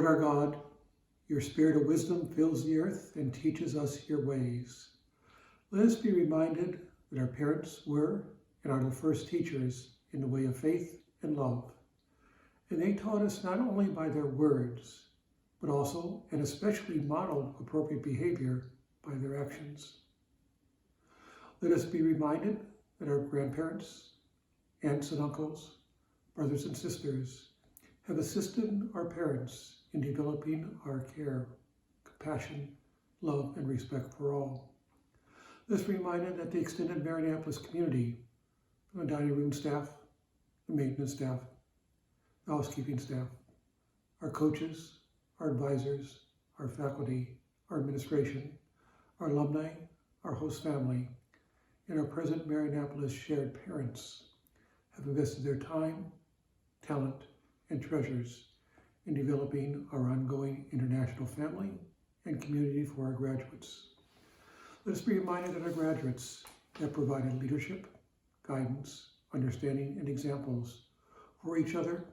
Lord our God, your spirit of wisdom fills the earth and teaches us your ways. Let us be reminded that our parents were and are the first teachers in the way of faith and love. And they taught us not only by their words, but also and especially modeled appropriate behavior by their actions. Let us be reminded that our grandparents, aunts and uncles, brothers and sisters have assisted our parents in developing our care, compassion, love, and respect for all. Let us be reminded that the extended Marianapolis community, the dining room staff, the maintenance staff, the housekeeping staff, our coaches, our advisors, our faculty, our administration, our alumni, our host family, and our present Marianapolis shared parents have invested their time, talent, and treasures in developing our ongoing international family and community for our graduates. Let us be reminded that our graduates have provided leadership, guidance, understanding, and examples for each other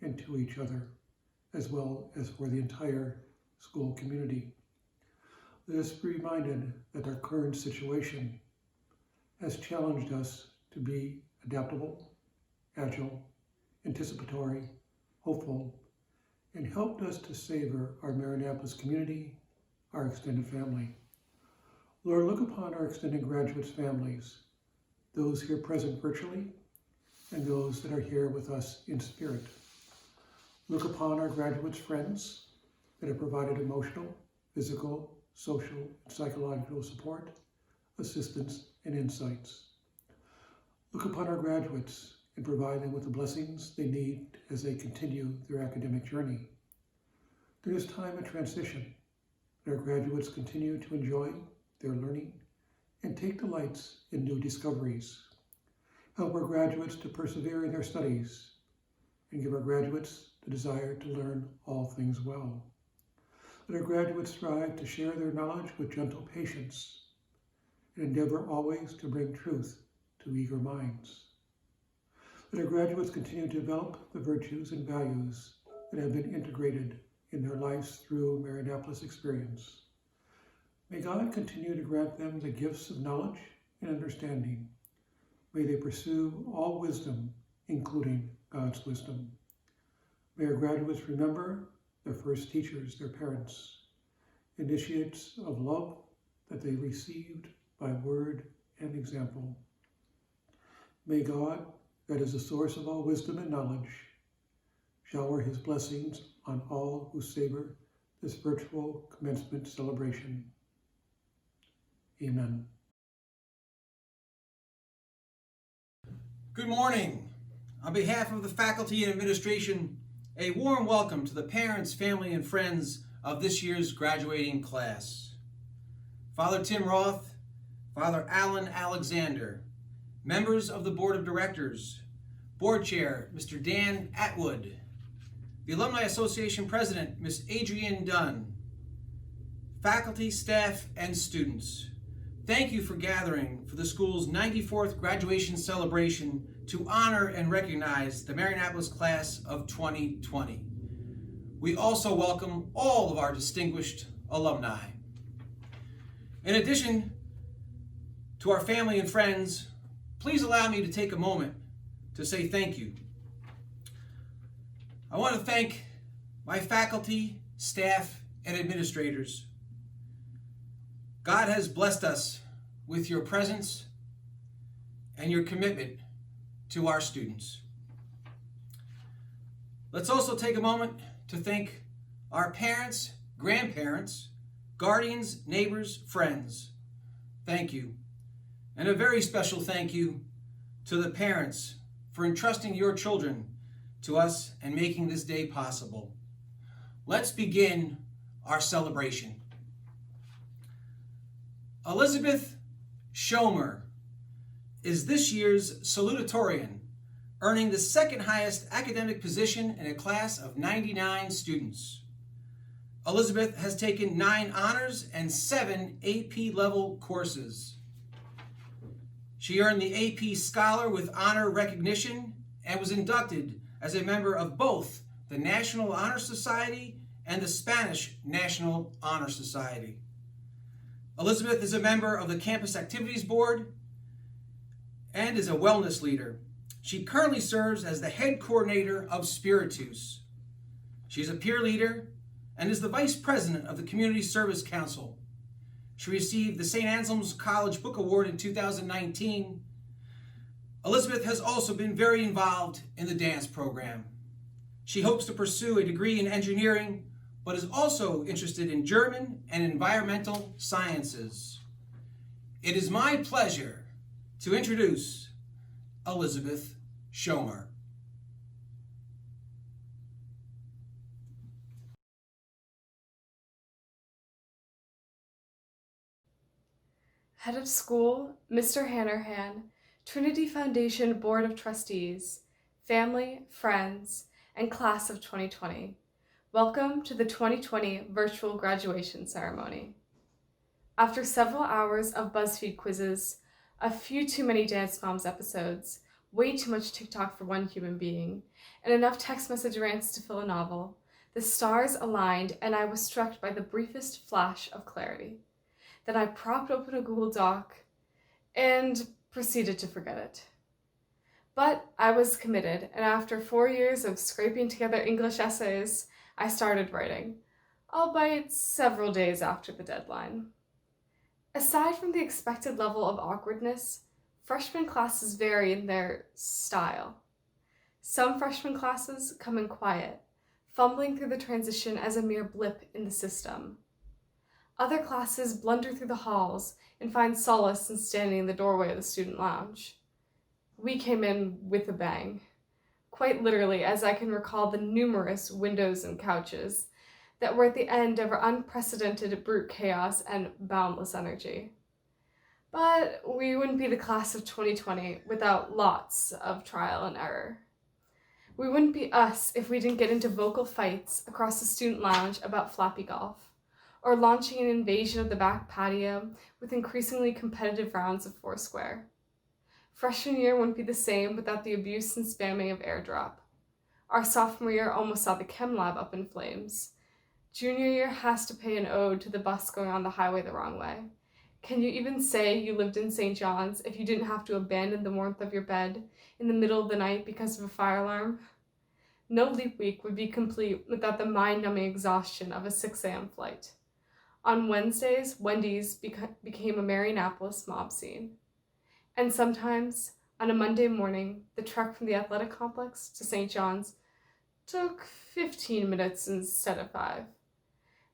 and to each other, as well as for the entire school community. Let us be reminded that our current situation has challenged us to be adaptable, agile, anticipatory, hopeful, and helped us to savor our Marianapolis community, our extended family. Lord, look upon our extended graduates' families, those here present virtually, and those that are here with us in spirit. Look upon our graduates' friends that have provided emotional, physical, social, and psychological support, assistance, and insights. Look upon our graduates and provide them with the blessings they need as they continue their academic journey. During this time of transition, our graduates continue to enjoy their learning and take delights in new discoveries. Help our graduates to persevere in their studies and give our graduates the desire to learn all things well. Let our graduates strive to share their knowledge with gentle patience and endeavor always to bring truth to eager minds. Let our graduates continue to develop the virtues and values that have been integrated in their lives through Marianapolis experience. May God continue to grant them the gifts of knowledge and understanding. May they pursue all wisdom, including God's wisdom. May our graduates remember their first teachers, their parents, initiates of love that they received by word and example. May God, that is the source of all wisdom and knowledge, shower his blessings on all who savor this virtual commencement celebration. Amen. Good morning. On behalf of the faculty and administration, a warm welcome to the parents, family, and friends of this year's graduating class. Father Tim Roth, Father Alan Alexander, members of the Board of Directors, Board Chair, Mr. Dan Atwood, the Alumni Association President, Ms. Adrienne Dunn, faculty, staff, and students. Thank you for gathering for the school's 94th graduation celebration to honor and recognize the Marianapolis class of 2020. We also welcome all of our distinguished alumni. In addition to our family and friends, please allow me to take a moment to say thank you. I want to thank my faculty, staff, and administrators. God has blessed us with your presence and your commitment to our students. Let's also take a moment to thank our parents, grandparents, guardians, neighbors, friends. Thank you. And a very special thank you to the parents for entrusting your children to us and making this day possible. Let's begin our celebration. Elizabeth Schomer is this year's salutatorian, earning the second highest academic position in a class of 99 students. Elizabeth has taken 9 honors and 7 AP level courses. She earned the AP Scholar with Honor recognition and was inducted as a member of both the National Honor Society and the Spanish National Honor Society. Elizabeth is a member of the Campus Activities Board and is a wellness leader. She currently serves as the head coordinator of Spiritus. She's a peer leader and is the vice president of the Community Service Council. She received the St. Anselm's College Book Award in 2019. Elizabeth has also been very involved in the dance program. She hopes to pursue a degree in engineering, but is also interested in German and environmental sciences. It is my pleasure to introduce Elizabeth Schomer. Head of School, Mr. Hannerhan, Trinity Foundation Board of Trustees, family, friends, and class of 2020. Welcome to the 2020 virtual graduation ceremony. After several hours of BuzzFeed quizzes, a few too many Dance Moms episodes, way too much TikTok for one human being, and enough text message rants to fill a novel, the stars aligned and I was struck by the briefest flash of clarity. Then I propped open a Google Doc and proceeded to forget it. But I was committed, and after 4 years of scraping together English essays, I started writing, albeit several days after the deadline. Aside from the expected level of awkwardness, freshman classes vary in their style. Some freshman classes come in quiet, fumbling through the transition as a mere blip in the system. Other classes blunder through the halls and find solace in standing in the doorway of the student lounge. We came in with a bang, quite literally, as I can recall the numerous windows and couches that were at the end of our unprecedented brute chaos and boundless energy. But we wouldn't be the class of 2020 without lots of trial and error. We wouldn't be us if we didn't get into vocal fights across the student lounge about flappy golf, or launching an invasion of the back patio with increasingly competitive rounds of Foursquare. Freshman year wouldn't be the same without the abuse and spamming of airdrop. Our sophomore year almost saw the chem lab up in flames. Junior year has to pay an ode to the bus going on the highway the wrong way. Can you even say you lived in St. John's if you didn't have to abandon the warmth of your bed in the middle of the night because of a fire alarm? No Leap Week would be complete without the mind-numbing exhaustion of a 6 a.m. flight. On Wednesdays, Wendy's became a Marianapolis mob scene. And sometimes, on a Monday morning, the trek from the athletic complex to St. John's took 15 minutes instead of 5.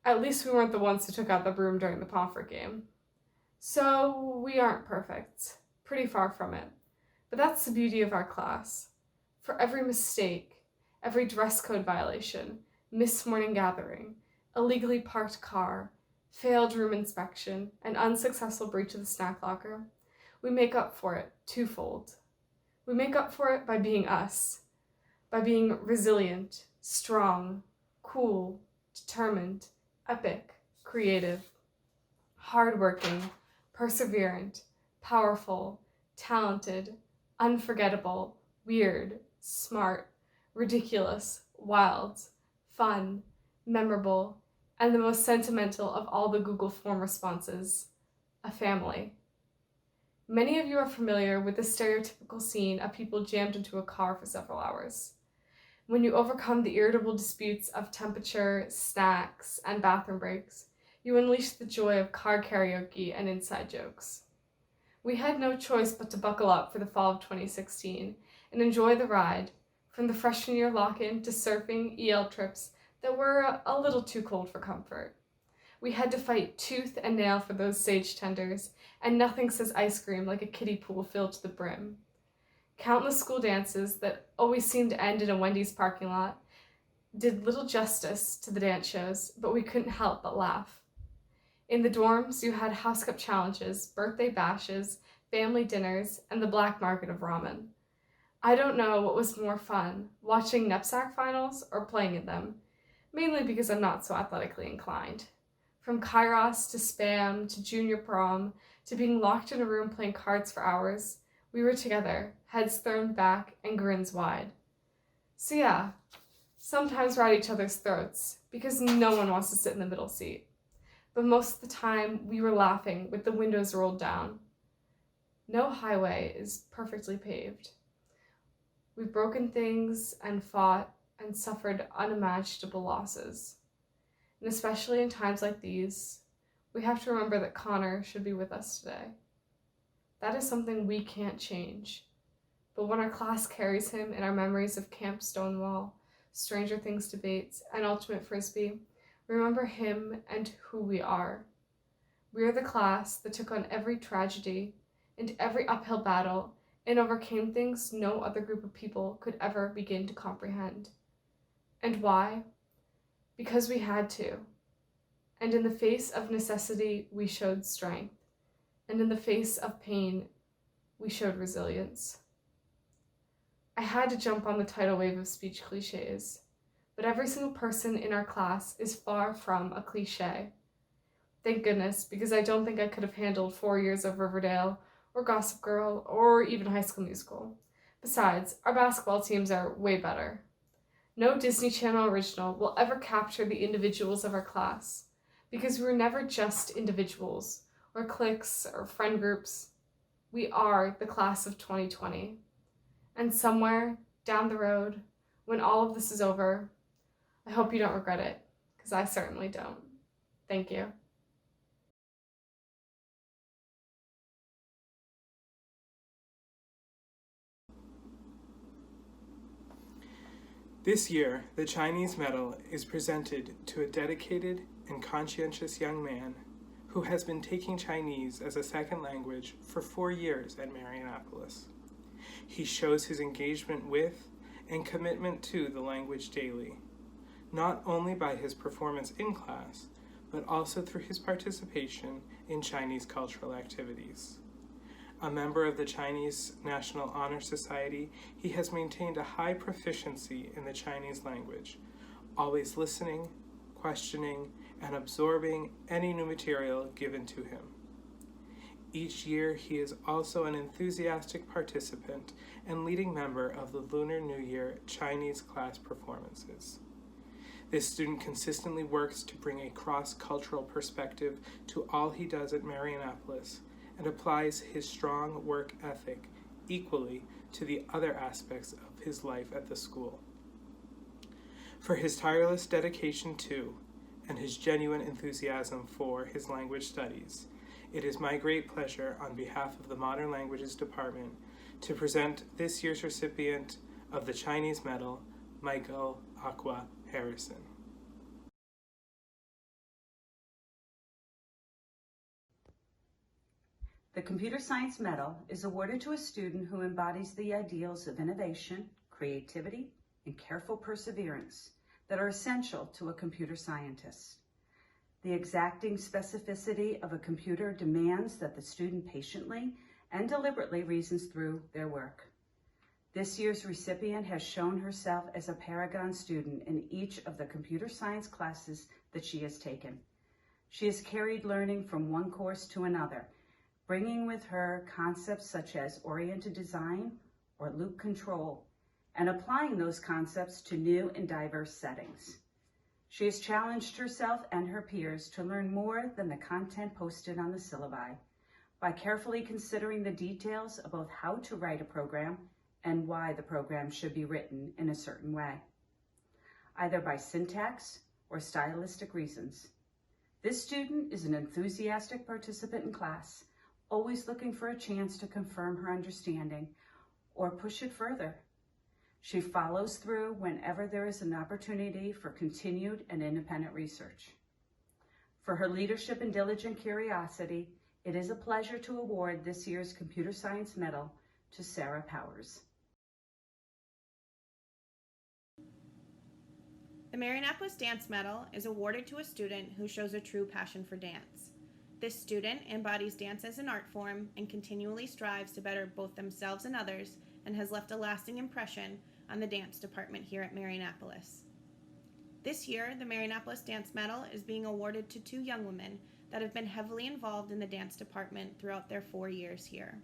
At least we weren't the ones who took out the broom during the Pomfret game. So we aren't perfect, pretty far from it. But that's the beauty of our class. For every mistake, every dress code violation, missed morning gathering, illegally parked car, failed room inspection, and unsuccessful breach of the snack locker, we make up for it twofold. We make up for it by being us, by being resilient, strong, cool, determined, epic, creative, hardworking, perseverant, powerful, talented, unforgettable, weird, smart, ridiculous, wild, fun, memorable, and the most sentimental of all the Google form responses, a family. Many of you are familiar with the stereotypical scene of people jammed into a car for several hours. When you overcome the irritable disputes of temperature, snacks, and bathroom breaks, you unleash the joy of car karaoke and inside jokes. We had no choice but to buckle up for the fall of 2016 and enjoy the ride, from the freshman year lock-in to surfing EL trips that were a little too cold for comfort. We had to fight tooth and nail for those sage tenders, and nothing says ice cream like a kiddie pool filled to the brim. Countless school dances that always seemed to end in a Wendy's parking lot did little justice to the dance shows, but we couldn't help but laugh. In the dorms, you had house cup challenges, birthday bashes, family dinners, and the black market of ramen. I don't know what was more fun, watching knapsack finals or playing in them, mainly because I'm not so athletically inclined. From Kairos to Spam to junior prom to being locked in a room playing cards for hours, we were together, heads thrown back and grins wide. So yeah, sometimes we're at each other's throats because no one wants to sit in the middle seat. But most of the time, we were laughing with the windows rolled down. No highway is perfectly paved. We've broken things and fought and suffered unimaginable losses. And especially in times like these, we have to remember that Connor should be with us today. That is something we can't change. But when our class carries him in our memories of Camp Stonewall, Stranger Things debates, and Ultimate Frisbee, remember him and who we are. We are the class that took on every tragedy and every uphill battle and overcame things no other group of people could ever begin to comprehend. And why? Because we had to. And in the face of necessity, we showed strength. And in the face of pain, we showed resilience. I had to jump on the tidal wave of speech cliches, but every single person in our class is far from a cliche. Thank goodness, because I don't think I could have handled 4 years of Riverdale, or Gossip Girl, or even High School Musical. Besides, our basketball teams are way better. No Disney Channel original will ever capture the individuals of our class, because we were never just individuals, or cliques, or friend groups. We are the class of 2020. And somewhere down the road, when all of this is over, I hope you don't regret it, because I certainly don't. Thank you. This year, the Chinese Medal is presented to a dedicated and conscientious young man who has been taking Chinese as a second language for 4 years at Marianapolis. He shows his engagement with and commitment to the language daily, not only by his performance in class, but also through his participation in Chinese cultural activities. A member of the Chinese National Honor Society, he has maintained a high proficiency in the Chinese language, always listening, questioning, and absorbing any new material given to him. Each year, he is also an enthusiastic participant and leading member of the Lunar New Year Chinese class performances. This student consistently works to bring a cross-cultural perspective to all he does at Marianapolis and applies his strong work ethic equally to the other aspects of his life at the school. For his tireless dedication to and his genuine enthusiasm for his language studies, it is my great pleasure on behalf of the Modern Languages Department to present this year's recipient of the Chinese Medal, Michael Aqua Harrison. The Computer Science Medal is awarded to a student who embodies the ideals of innovation, creativity, and careful perseverance that are essential to a computer scientist. The exacting specificity of a computer demands that the student patiently and deliberately reasons through their work. This year's recipient has shown herself as a paragon student in each of the computer science classes that she has taken. She has carried learning from one course to another, bringing with her concepts such as oriented design or loop control, and applying those concepts to new and diverse settings. She has challenged herself and her peers to learn more than the content posted on the syllabi by carefully considering the details of both how to write a program and why the program should be written in a certain way, either by syntax or stylistic reasons. This student is an enthusiastic participant in class, always looking for a chance to confirm her understanding or push it further. She follows through whenever there is an opportunity for continued and independent research. For her leadership and diligent curiosity, it is a pleasure to award this year's Computer Science Medal to Sarah Powers. The Marianapolis Dance Medal is awarded to a student who shows a true passion for dance. This student embodies dance as an art form and continually strives to better both themselves and others, and has left a lasting impression on the dance department here at Marianapolis. This year, the Marianapolis Dance Medal is being awarded to 2 young women that have been heavily involved in the dance department throughout their 4 years here.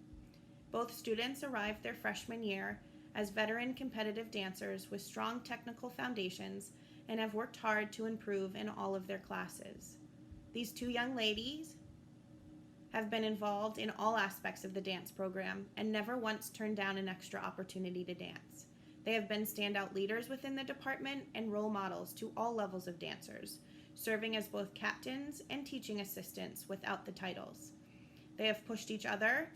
Both students arrived their freshman year as veteran competitive dancers with strong technical foundations and have worked hard to improve in all of their classes. These two young ladies have been involved in all aspects of the dance program and never once turned down an extra opportunity to dance. They have been standout leaders within the department and role models to all levels of dancers, serving as both captains and teaching assistants without the titles. They have pushed each other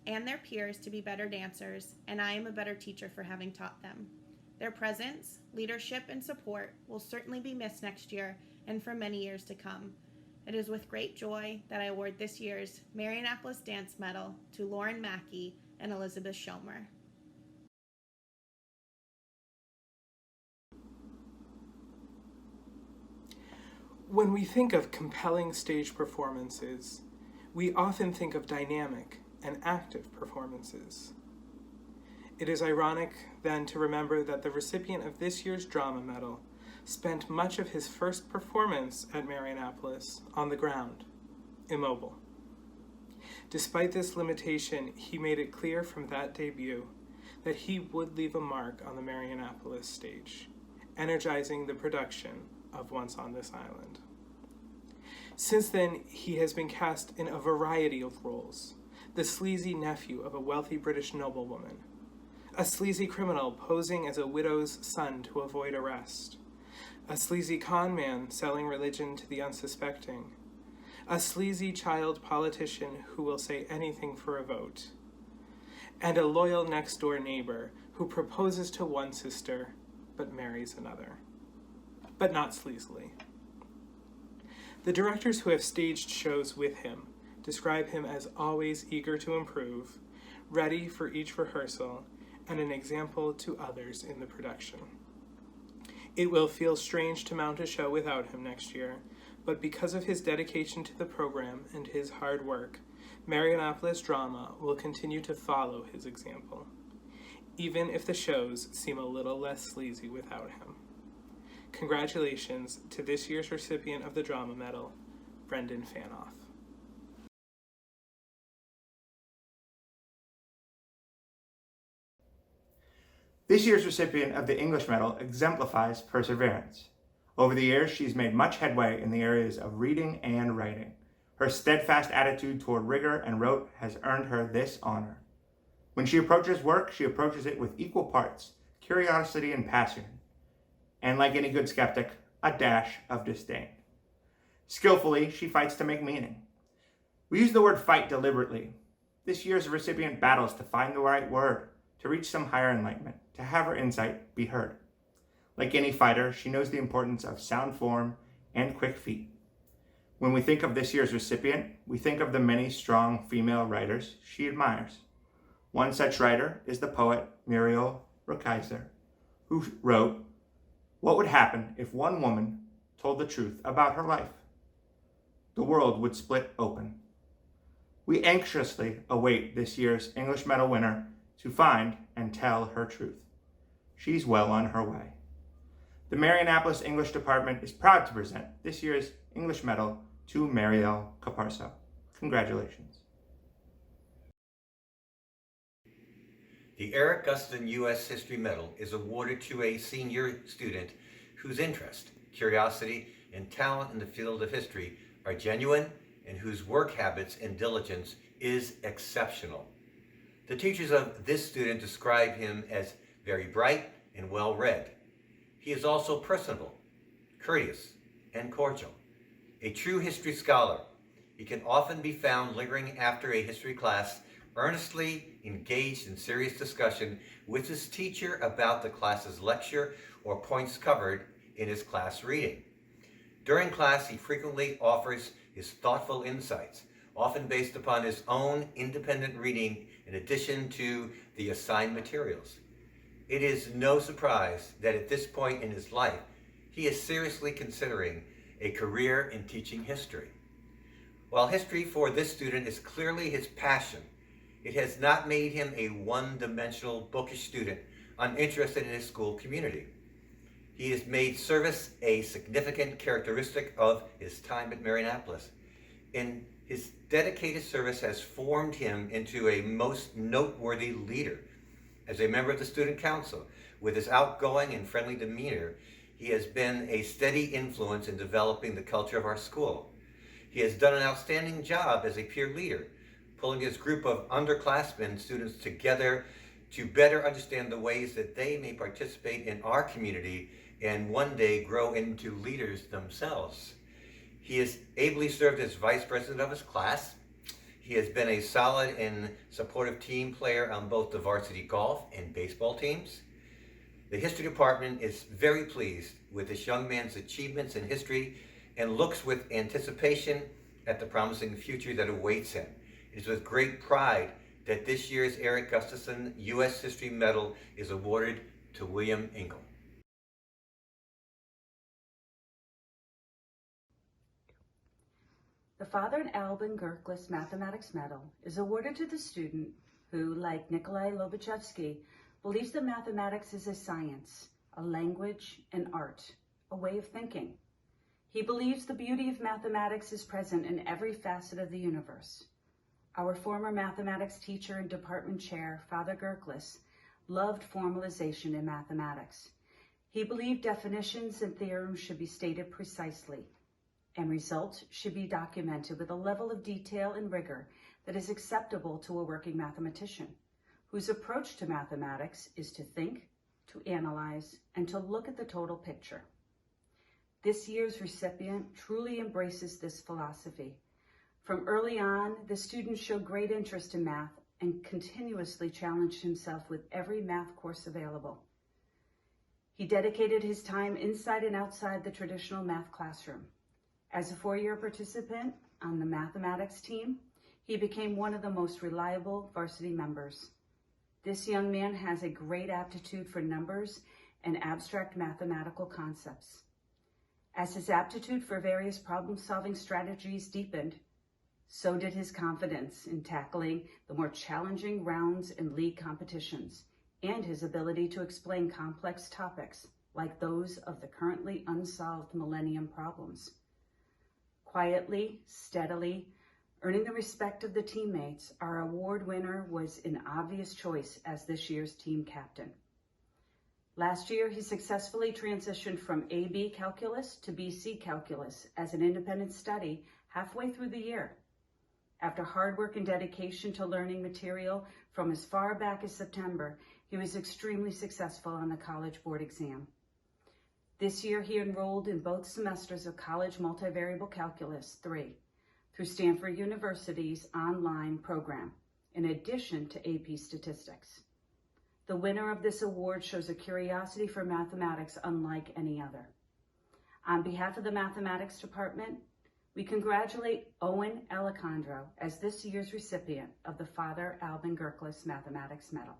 and their peers to be better dancers, and I am a better teacher for having taught them. Their presence, leadership, and support will certainly be missed next year and for many years to come. It is with great joy that I award this year's Marionopolis Dance Medal to Lauren Mackey and Elizabeth Schomer. When we think of compelling stage performances, we often think of dynamic and active performances. It is ironic, then, to remember that the recipient of this year's Drama Medal spent much of his first performance at Marionopolis on the ground, immobile. Despite this limitation, he made it clear from that debut that he would leave a mark on the Marionopolis stage, energizing the production of Once on This Island. Since then, he has been cast in a variety of roles: the sleazy nephew of a wealthy British noblewoman, a sleazy criminal posing as a widow's son to avoid arrest, a sleazy con man selling religion to the unsuspecting, a sleazy child politician who will say anything for a vote, and a loyal next-door neighbor who proposes to one sister but marries another, but not sleazily. The directors who have staged shows with him describe him as always eager to improve, ready for each rehearsal, and an example to others in the production. It will feel strange to mount a show without him next year, but because of his dedication to the program and his hard work, Marionopolis Drama will continue to follow his example, even if the shows seem a little less sleazy without him. Congratulations to this year's recipient of the Drama Medal, Brendan Fanoff. This year's recipient of the English Medal exemplifies perseverance. Over the years, she's made much headway in the areas of reading and writing. Her steadfast attitude toward rigor and rote has earned her this honor. When she approaches work, she approaches it with equal parts curiosity and passion, and like any good skeptic, a dash of disdain. Skillfully, she fights to make meaning. We use the word fight deliberately. This year's recipient battles to find the right word, to reach some higher enlightenment, to have her insight be heard. Like any fighter, she knows the importance of sound form and quick feet. When we think of this year's recipient, we think of the many strong female writers she admires. One such writer is the poet Muriel Rukeyser, who wrote, "What would happen if one woman told the truth about her life? The world would split open." We anxiously await this year's English Medal winner to find and tell her truth. She's well on her way. The Marionopolis English Department is proud to present this year's English Medal to Marielle Caparso. Congratulations. The Eric Gustin U.S. History Medal is awarded to a senior student whose interest, curiosity, and talent in the field of history are genuine and whose work habits and diligence is exceptional. The teachers of this student describe him as very bright and well-read. He is also personable, courteous, and cordial. A true history scholar, he can often be found lingering after a history class, earnestly engaged in serious discussion with his teacher about the class's lecture or points covered in his class reading. During class, he frequently offers his thoughtful insights, often based upon his own independent reading in addition to the assigned materials. It is no surprise that at this point in his life, he is seriously considering a career in teaching history. While history for this student is clearly his passion, it has not made him a one-dimensional bookish student uninterested in his school community. He has made service a significant characteristic of his time at Marionopolis, and his dedicated service has formed him into a most noteworthy leader. As a member of the student council, with his outgoing and friendly demeanor, He has been a steady influence in developing the culture of our school. He has done an outstanding job as a peer leader, pulling his group of underclassmen students together to better understand the ways that they may participate in our community and one day grow into leaders themselves. He has ably served as vice president of his class. He has been a solid and supportive team player on both the varsity golf and baseball teams. The history department is very pleased with this young man's achievements in history and looks with anticipation at the promising future that awaits him. It is with great pride that this year's Eric Gustafson U.S. History Medal is awarded to William Engel. The Father Albin Gerkles Mathematics Medal is awarded to the student who, like Nikolai Lobachevsky, believes that mathematics is a science, a language, an art, a way of thinking. He believes the beauty of mathematics is present in every facet of the universe. Our former mathematics teacher and department chair, Father Gerkles, loved formalization in mathematics. He believed definitions and theorems should be stated precisely, and results should be documented with a level of detail and rigor that is acceptable to a working mathematician, whose approach to mathematics is to think, to analyze, and to look at the total picture. This year's recipient truly embraces this philosophy. From early on, the student showed great interest in math and continuously challenged himself with every math course available. He dedicated his time inside and outside the traditional math classroom. As a four-year participant on the mathematics team, he became one of the most reliable varsity members. This young man has a great aptitude for numbers and abstract mathematical concepts. As his aptitude for various problem-solving strategies deepened, so did his confidence in tackling the more challenging rounds and league competitions, and his ability to explain complex topics like those of the currently unsolved millennium problems. Quietly, steadily, earning the respect of the teammates, our award winner was an obvious choice as this year's team captain. Last year, he successfully transitioned from AB Calculus to BC Calculus as an independent study halfway through the year. After hard work and dedication to learning material from as far back as September, he was extremely successful on the College Board exam. This year, he enrolled in both semesters of College Multivariable Calculus 3 through Stanford University's online program, in addition to AP Statistics. The winner of this award shows a curiosity for mathematics unlike any other. On behalf of the Mathematics Department, we congratulate Owen Alejandro as this year's recipient of the Father Albin Gerkles Mathematics Medal.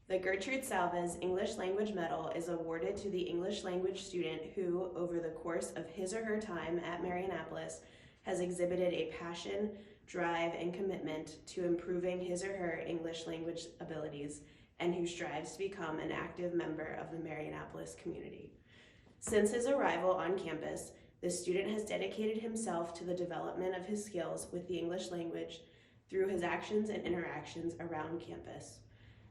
The Gertrude Salvez English Language Medal is awarded to the English language student who, over the course of his or her time at Marianapolis, has exhibited a passion, drive, and commitment to improving his or her English language abilities, and who strives to become an active member of the Marianapolis community. Since his arrival on campus, the student has dedicated himself to the development of his skills with the English language through his actions and interactions around campus.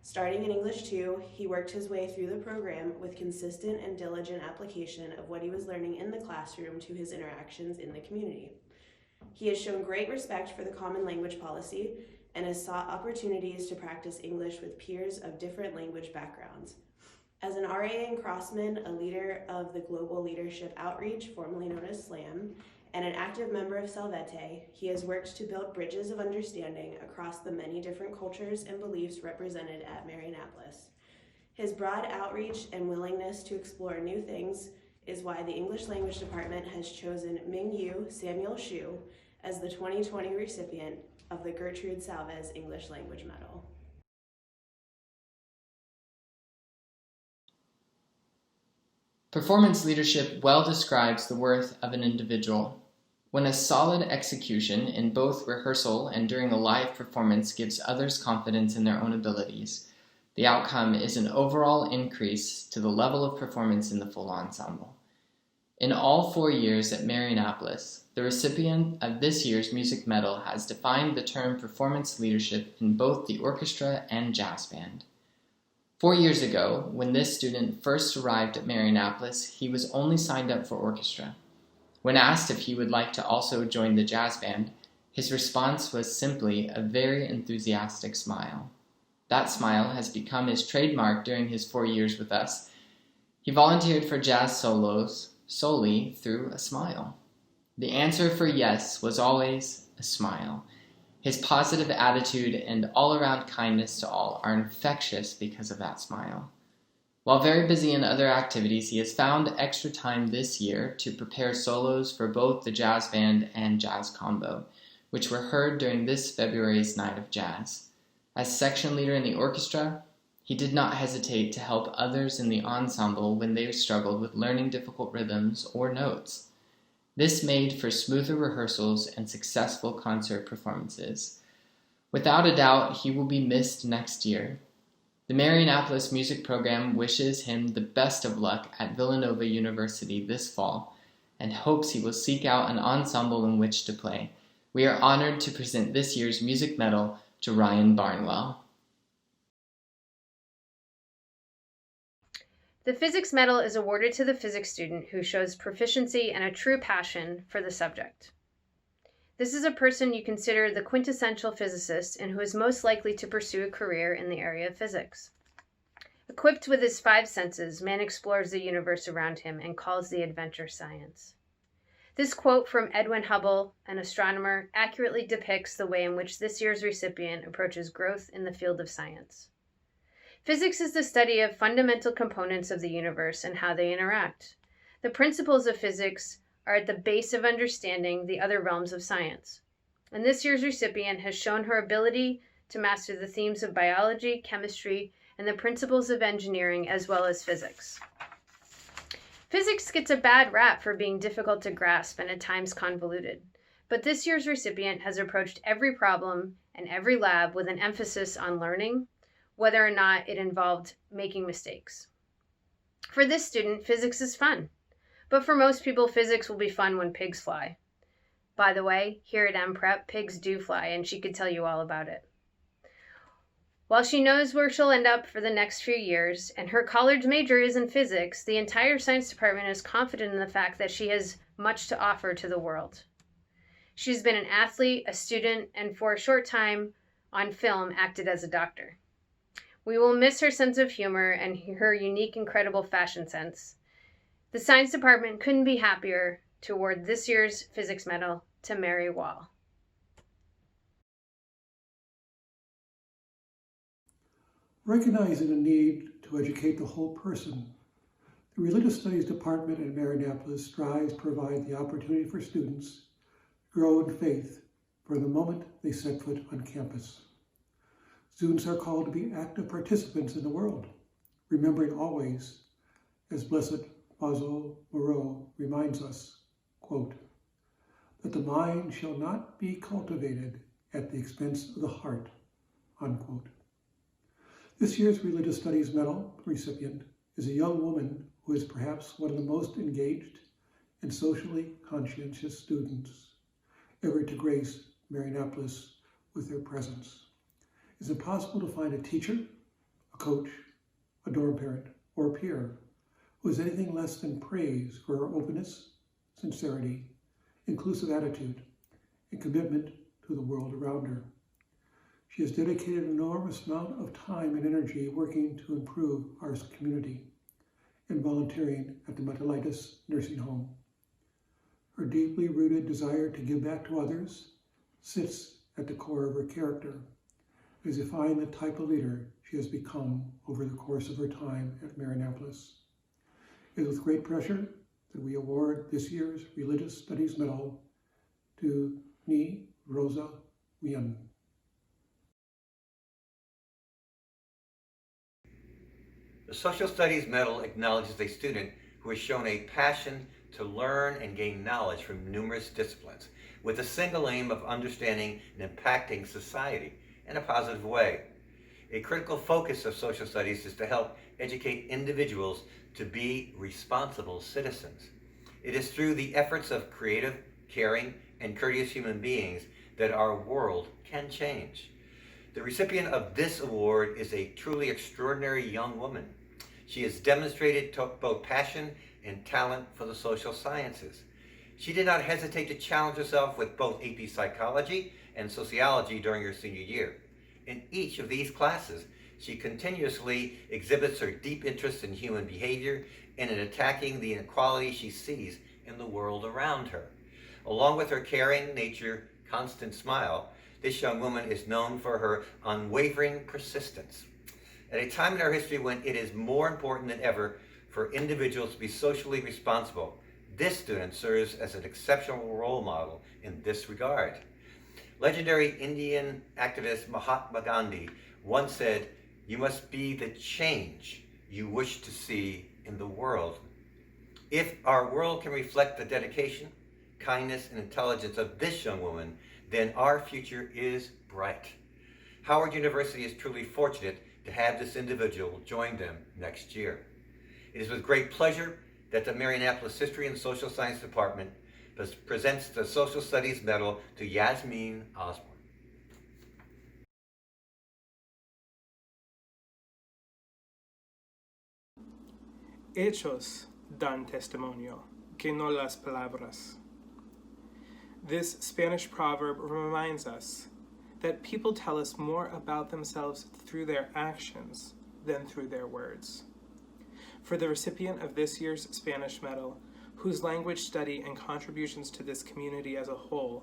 Starting in English 2, he worked his way through the program with consistent and diligent application of what he was learning in the classroom to his interactions in the community. He has shown great respect for the Common Language Policy and has sought opportunities to practice English with peers of different language backgrounds. As an RA and Crossman, a leader of the Global Leadership Outreach, formerly known as SLAM, and an active member of Salvete, he has worked to build bridges of understanding across the many different cultures and beliefs represented at Marianapolis. His broad outreach and willingness to explore new things is why the English Language Department has chosen Mingyu Samuel Shu as the 2020 recipient of the Gertrude Salvez English Language Medal. Performance leadership well describes the worth of an individual. When a solid execution in both rehearsal and during a live performance gives others confidence in their own abilities, the outcome is an overall increase to the level of performance in the full ensemble. In all 4 years at Marianapolis, the recipient of this year's music medal has defined the term performance leadership in both the orchestra and jazz band. 4 years ago, when this student first arrived at Marianapolis, he was only signed up for orchestra. When asked if he would like to also join the jazz band, his response was simply a very enthusiastic smile. That smile has become his trademark during his 4 years with us. He volunteered for jazz solos solely through a smile. The answer for yes was always a smile. His positive attitude and all-around kindness to all are infectious because of that smile. While very busy in other activities, he has found extra time this year to prepare solos for both the jazz band and jazz combo, which were heard during this February's Night of Jazz. As section leader in the orchestra, he did not hesitate to help others in the ensemble when they struggled with learning difficult rhythms or notes. This made for smoother rehearsals and successful concert performances. Without a doubt, he will be missed next year. The Marianapolis Music Program wishes him the best of luck at Villanova University this fall and hopes he will seek out an ensemble in which to play. We are honored to present this year's music medal to Ryan Barnwell. The physics medal is awarded to the physics student who shows proficiency and a true passion for the subject. This is a person you consider the quintessential physicist and who is most likely to pursue a career in the area of physics. Equipped with his 5 senses, man explores the universe around him and calls the adventure science. This quote from Edwin Hubble, an astronomer, accurately depicts the way in which this year's recipient approaches growth in the field of science. Physics is the study of fundamental components of the universe and how they interact. The principles of physics are at the base of understanding the other realms of science. And this year's recipient has shown her ability to master the themes of biology, chemistry, and the principles of engineering as well as physics. Physics gets a bad rap for being difficult to grasp and at times convoluted. But this year's recipient has approached every problem and every lab with an emphasis on learning, whether or not it involved making mistakes. For this student, physics is fun. But for most people, physics will be fun when pigs fly. By the way, here at MPrep, pigs do fly, and she could tell you all about it. While she knows where she'll end up for the next few years, and her college major is in physics, the entire science department is confident in the fact that she has much to offer to the world. She's been an athlete, a student, and for a short time on film acted as a doctor. We will miss her sense of humor and her unique, incredible fashion sense. The science department couldn't be happier to award this year's physics medal to Mary Wall. Recognizing the need to educate the whole person, the Religious Studies Department at Marianapolis strives to provide the opportunity for students to grow in faith from the moment they set foot on campus. Students are called to be active participants in the world, remembering always, as Blessed Basil Moreau reminds us, quote, that the mind shall not be cultivated at the expense of the heart, unquote. This year's Religious Studies Medal recipient is a young woman who is perhaps one of the most engaged and socially conscientious students ever to grace Marianapolis with their presence. Is it possible to find a teacher, a coach, a dorm parent, or a peer who is anything less than praise for her openness, sincerity, inclusive attitude, and commitment to the world around her? She has dedicated an enormous amount of time and energy working to improve our community and volunteering at the Metalitis Nursing Home. Her deeply rooted desire to give back to others sits at the core of her character, has defined the type of leader she has become over the course of her time at Marianapolis. It is with great pleasure that we award this year's Religious Studies Medal to Ni Rosa Wien. The Social Studies Medal acknowledges a student who has shown a passion to learn and gain knowledge from numerous disciplines, with a single aim of understanding and impacting society in a positive way. A critical focus of social studies is to help educate individuals to be responsible citizens. It is through the efforts of creative, caring, and courteous human beings that our world can change. The recipient of this award is a truly extraordinary young woman. She has demonstrated both passion and talent for the social sciences. She did not hesitate to challenge herself with both AP Psychology and Sociology during her senior year. In each of these classes, she continuously exhibits her deep interest in human behavior and in attacking the inequality she sees in the world around her. Along with her caring nature, constant smile, this young woman is known for her unwavering persistence. At a time in our history when it is more important than ever for individuals to be socially responsible, this student serves as an exceptional role model in this regard. Legendary Indian activist Mahatma Gandhi once said, "You must be the change you wish to see in the world." If our world can reflect the dedication, kindness, and intelligence of this young woman, then our future is bright. Howard University is truly fortunate to have this individual join them next year. It is with great pleasure that the Marianapolis History and Social Science Department presents the Social Studies Medal to Yasmin Osborne. Hechos dan testimonio, que no las palabras. This Spanish proverb reminds us that people tell us more about themselves through their actions than through their words. For the recipient of this year's Spanish Medal, whose language study and contributions to this community as a whole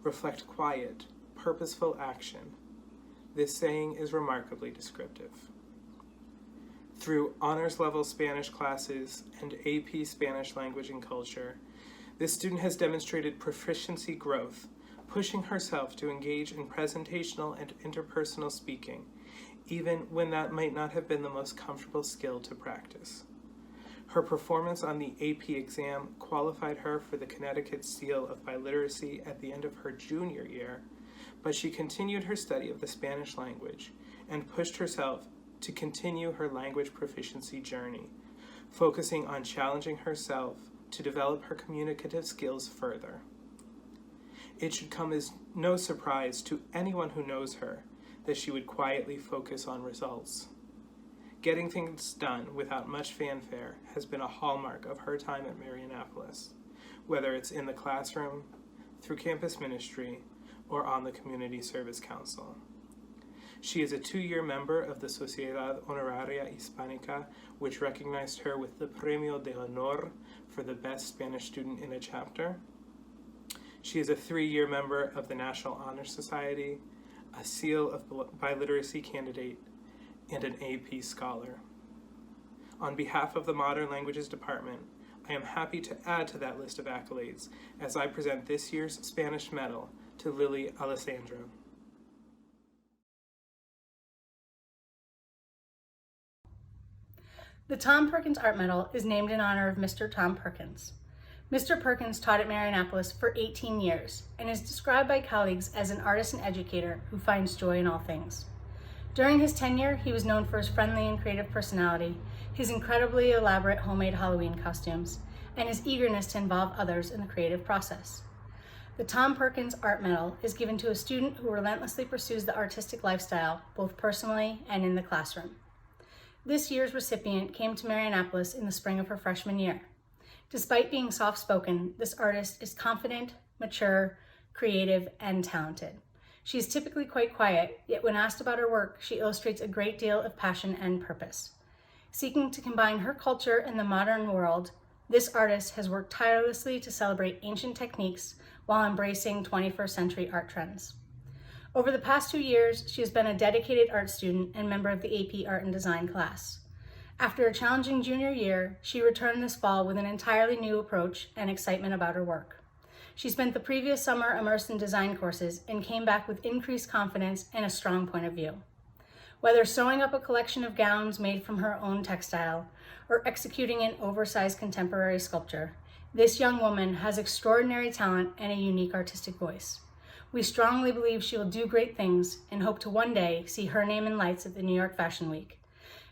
reflect quiet, purposeful action, this saying is remarkably descriptive. Through honors level Spanish classes and AP Spanish language and culture, this student has demonstrated proficiency growth, pushing herself to engage in presentational and interpersonal speaking, even when that might not have been the most comfortable skill to practice. Her performance on the AP exam qualified her for the Connecticut Seal of Biliteracy at the end of her junior year, but she continued her study of the Spanish language and pushed herself to continue her language proficiency journey, focusing on challenging herself to develop her communicative skills further. It should come as no surprise to anyone who knows her that she would quietly focus on results. Getting things done without much fanfare has been a hallmark of her time at Marianapolis, whether it's in the classroom, through campus ministry, or on the Community Service Council. She is a 2-year member of the Sociedad Honoraria Hispanica, which recognized her with the Premio de Honor for the best Spanish student in a chapter. She is a 3-year member of the National Honor Society, a Seal of Biliteracy candidate, and an AP scholar. On behalf of the Modern Languages Department, I am happy to add to that list of accolades as I present this year's Spanish Medal to Lily Alessandro. The Tom Perkins Art Medal is named in honor of Mr. Tom Perkins. Mr. Perkins taught at Marianapolis for 18 years and is described by colleagues as an artist and educator who finds joy in all things. During his tenure, he was known for his friendly and creative personality, his incredibly elaborate homemade Halloween costumes, and his eagerness to involve others in the creative process. The Tom Perkins Art Medal is given to a student who relentlessly pursues the artistic lifestyle, both personally and in the classroom. This year's recipient came to Marianapolis in the spring of her freshman year. Despite being soft-spoken, this artist is confident, mature, creative, and talented. She is typically quite quiet, yet when asked about her work, she illustrates a great deal of passion and purpose. Seeking to combine her culture and the modern world, this artist has worked tirelessly to celebrate ancient techniques while embracing 21st century art trends. Over the past 2 years, she has been a dedicated art student and member of the AP Art and Design class. After a challenging junior year, she returned this fall with an entirely new approach and excitement about her work. She spent the previous summer immersed in design courses and came back with increased confidence and a strong point of view. Whether sewing up a collection of gowns made from her own textile or executing an oversized contemporary sculpture, this young woman has extraordinary talent and a unique artistic voice. We strongly believe she will do great things and hope to one day see her name in lights at the New York Fashion Week.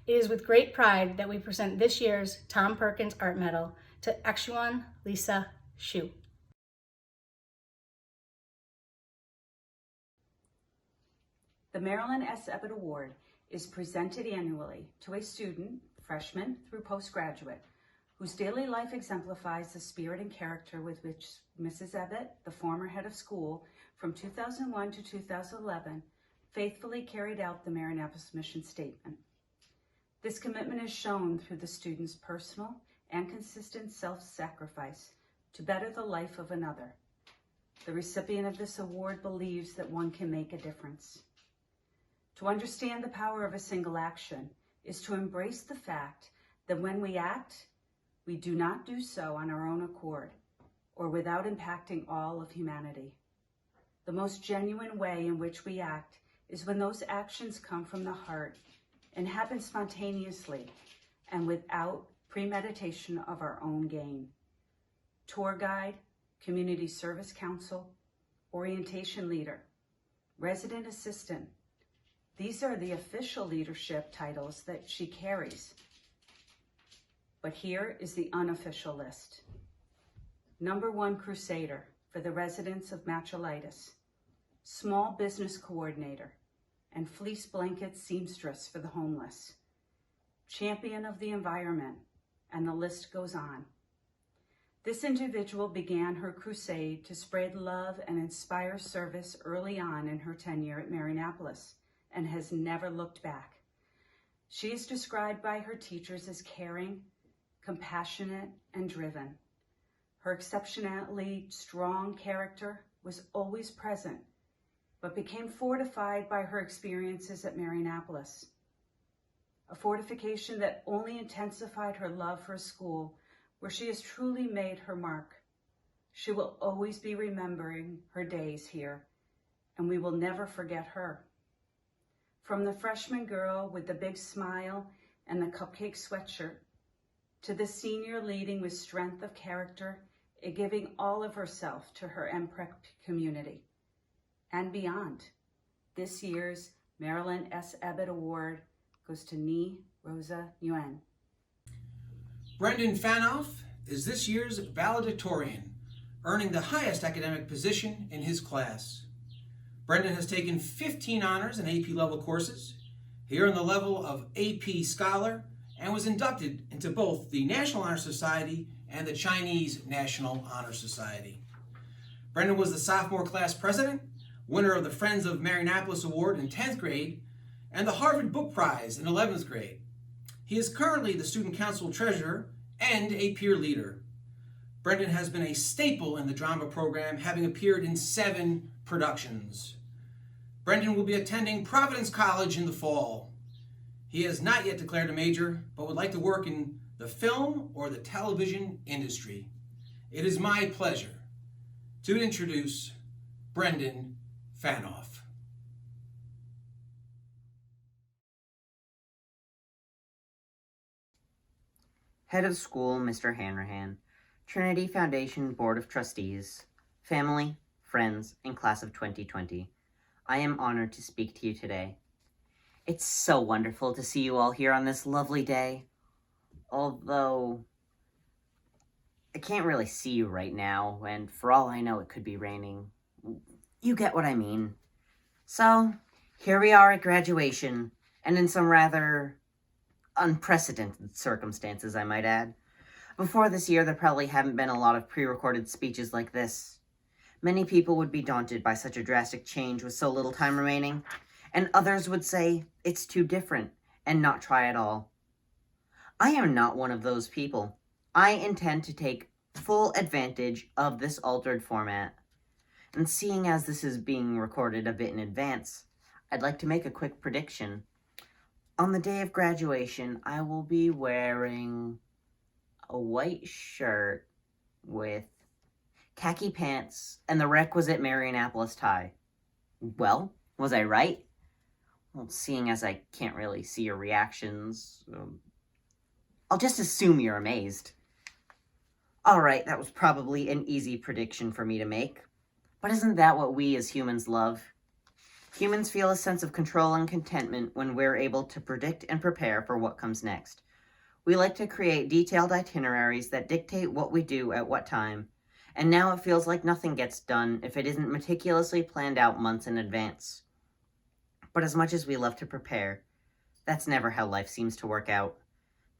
It is with great pride that we present this year's Tom Perkins Art Medal to Akshuan Lisa Shu. The Marilyn S. Ebbett Award is presented annually to a student, freshman through postgraduate, whose daily life exemplifies the spirit and character with which Mrs. Ebbett, the former head of school, from 2001 to 2011, faithfully carried out the Marianapolis mission statement. This commitment is shown through the student's personal and consistent self-sacrifice to better the life of another. The recipient of this award believes that one can make a difference. To understand the power of a single action is to embrace the fact that when we act, we do not do so on our own accord or without impacting all of humanity. The most genuine way in which we act is when those actions come from the heart and happen spontaneously and without premeditation of our own gain. Tour guide, community service council, orientation leader, resident assistant. These are the official leadership titles that she carries. But here is the unofficial list. Number 1 Crusader for the residents of Matchelitis, Small Business Coordinator, and Fleece Blanket Seamstress for the homeless, Champion of the Environment, and the list goes on. This individual began her crusade to spread love and inspire service early on in her tenure at Marianapolis and has never looked back. She is described by her teachers as caring, compassionate, and driven. Her exceptionally strong character was always present, but became fortified by her experiences at Marianapolis. A fortification that only intensified her love for a school where she has truly made her mark. She will always be remembering her days here, and we will never forget her. From the freshman girl with the big smile and the cupcake sweatshirt, to the senior leading with strength of character and giving all of herself to her MPREC community and beyond. This year's Marilyn S. Ebbett Award goes to Ni Rosa Nguyen. Brendan Fanoff is this year's valedictorian, earning the highest academic position in his class. Brendan has taken 15 honors and AP level courses. He earned the level of AP Scholar and was inducted into both the National Honor Society and the Chinese National Honor Society. Brendan was the sophomore class president, winner of the Friends of Marianapolis Award in 10th grade, and the Harvard Book Prize in 11th grade. He is currently the Student Council Treasurer and a peer leader. Brendan has been a staple in the drama program, having appeared in 7 productions. Brendan will be attending Providence College in the fall. He has not yet declared a major, but would like to work in the film or the television industry. It is my pleasure to introduce Brendan Fanoff. Head of School, Mr. Hanrahan, Trinity Foundation Board of Trustees, family, friends, and class of 2020. I am honored to speak to you today. It's so wonderful to see you all here on this lovely day. Although, I can't really see you right now, and for all I know, it could be raining. You get what I mean. So, here we are at graduation, and in some rather unprecedented circumstances, I might add. Before this year, there probably haven't been a lot of pre-recorded speeches like this. Many people would be daunted by such a drastic change with so little time remaining, and others would say it's too different and not try at all. I am not one of those people. I intend to take full advantage of this altered format. And seeing as this is being recorded a bit in advance, I'd like to make a quick prediction. On the day of graduation, I will be wearing a white shirt with khaki pants and the requisite Marianapolis tie. Well, was I right? Well, seeing as I can't really see your reactions, I'll just assume you're amazed. Alright, that was probably an easy prediction for me to make. But isn't that what we as humans love? Humans feel a sense of control and contentment when we're able to predict and prepare for what comes next. We like to create detailed itineraries that dictate what we do at what time, and now it feels like nothing gets done if it isn't meticulously planned out months in advance. But as much as we love to prepare, that's never how life seems to work out.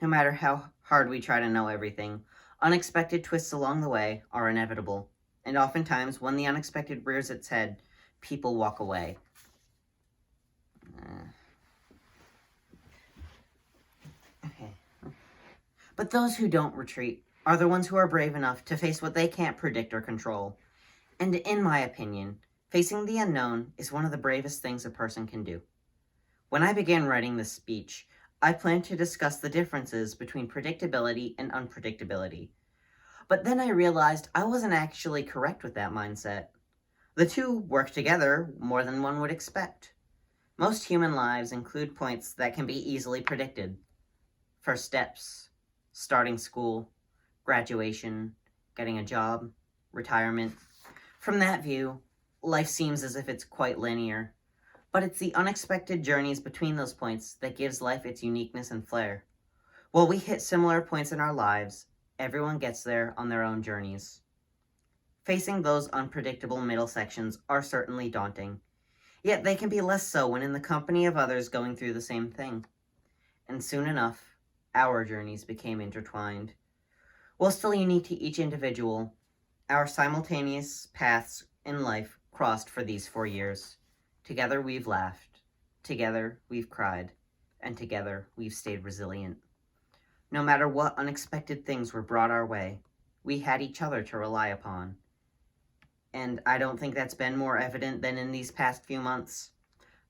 No matter how hard we try to know everything, unexpected twists along the way are inevitable. And oftentimes, when the unexpected rears its head, people walk away. Okay. But those who don't retreat are the ones who are brave enough to face what they can't predict or control. And in my opinion, facing the unknown is one of the bravest things a person can do. When I began writing this speech, I planned to discuss the differences between predictability and unpredictability. But then I realized I wasn't actually correct with that mindset. The two work together more than one would expect. Most human lives include points that can be easily predicted. First steps, starting school, graduation, getting a job, retirement. From that view, life seems as if it's quite linear. But it's the unexpected journeys between those points that gives life its uniqueness and flair. While we hit similar points in our lives, everyone gets there on their own journeys. Facing those unpredictable middle sections are certainly daunting, yet they can be less so when in the company of others going through the same thing. And soon enough, our journeys became intertwined. While still unique to each individual, our simultaneous paths in life crossed for these 4 years. Together we've laughed, together we've cried, and together we've stayed resilient. No matter what unexpected things were brought our way, we had each other to rely upon. And I don't think that's been more evident than in these past few months.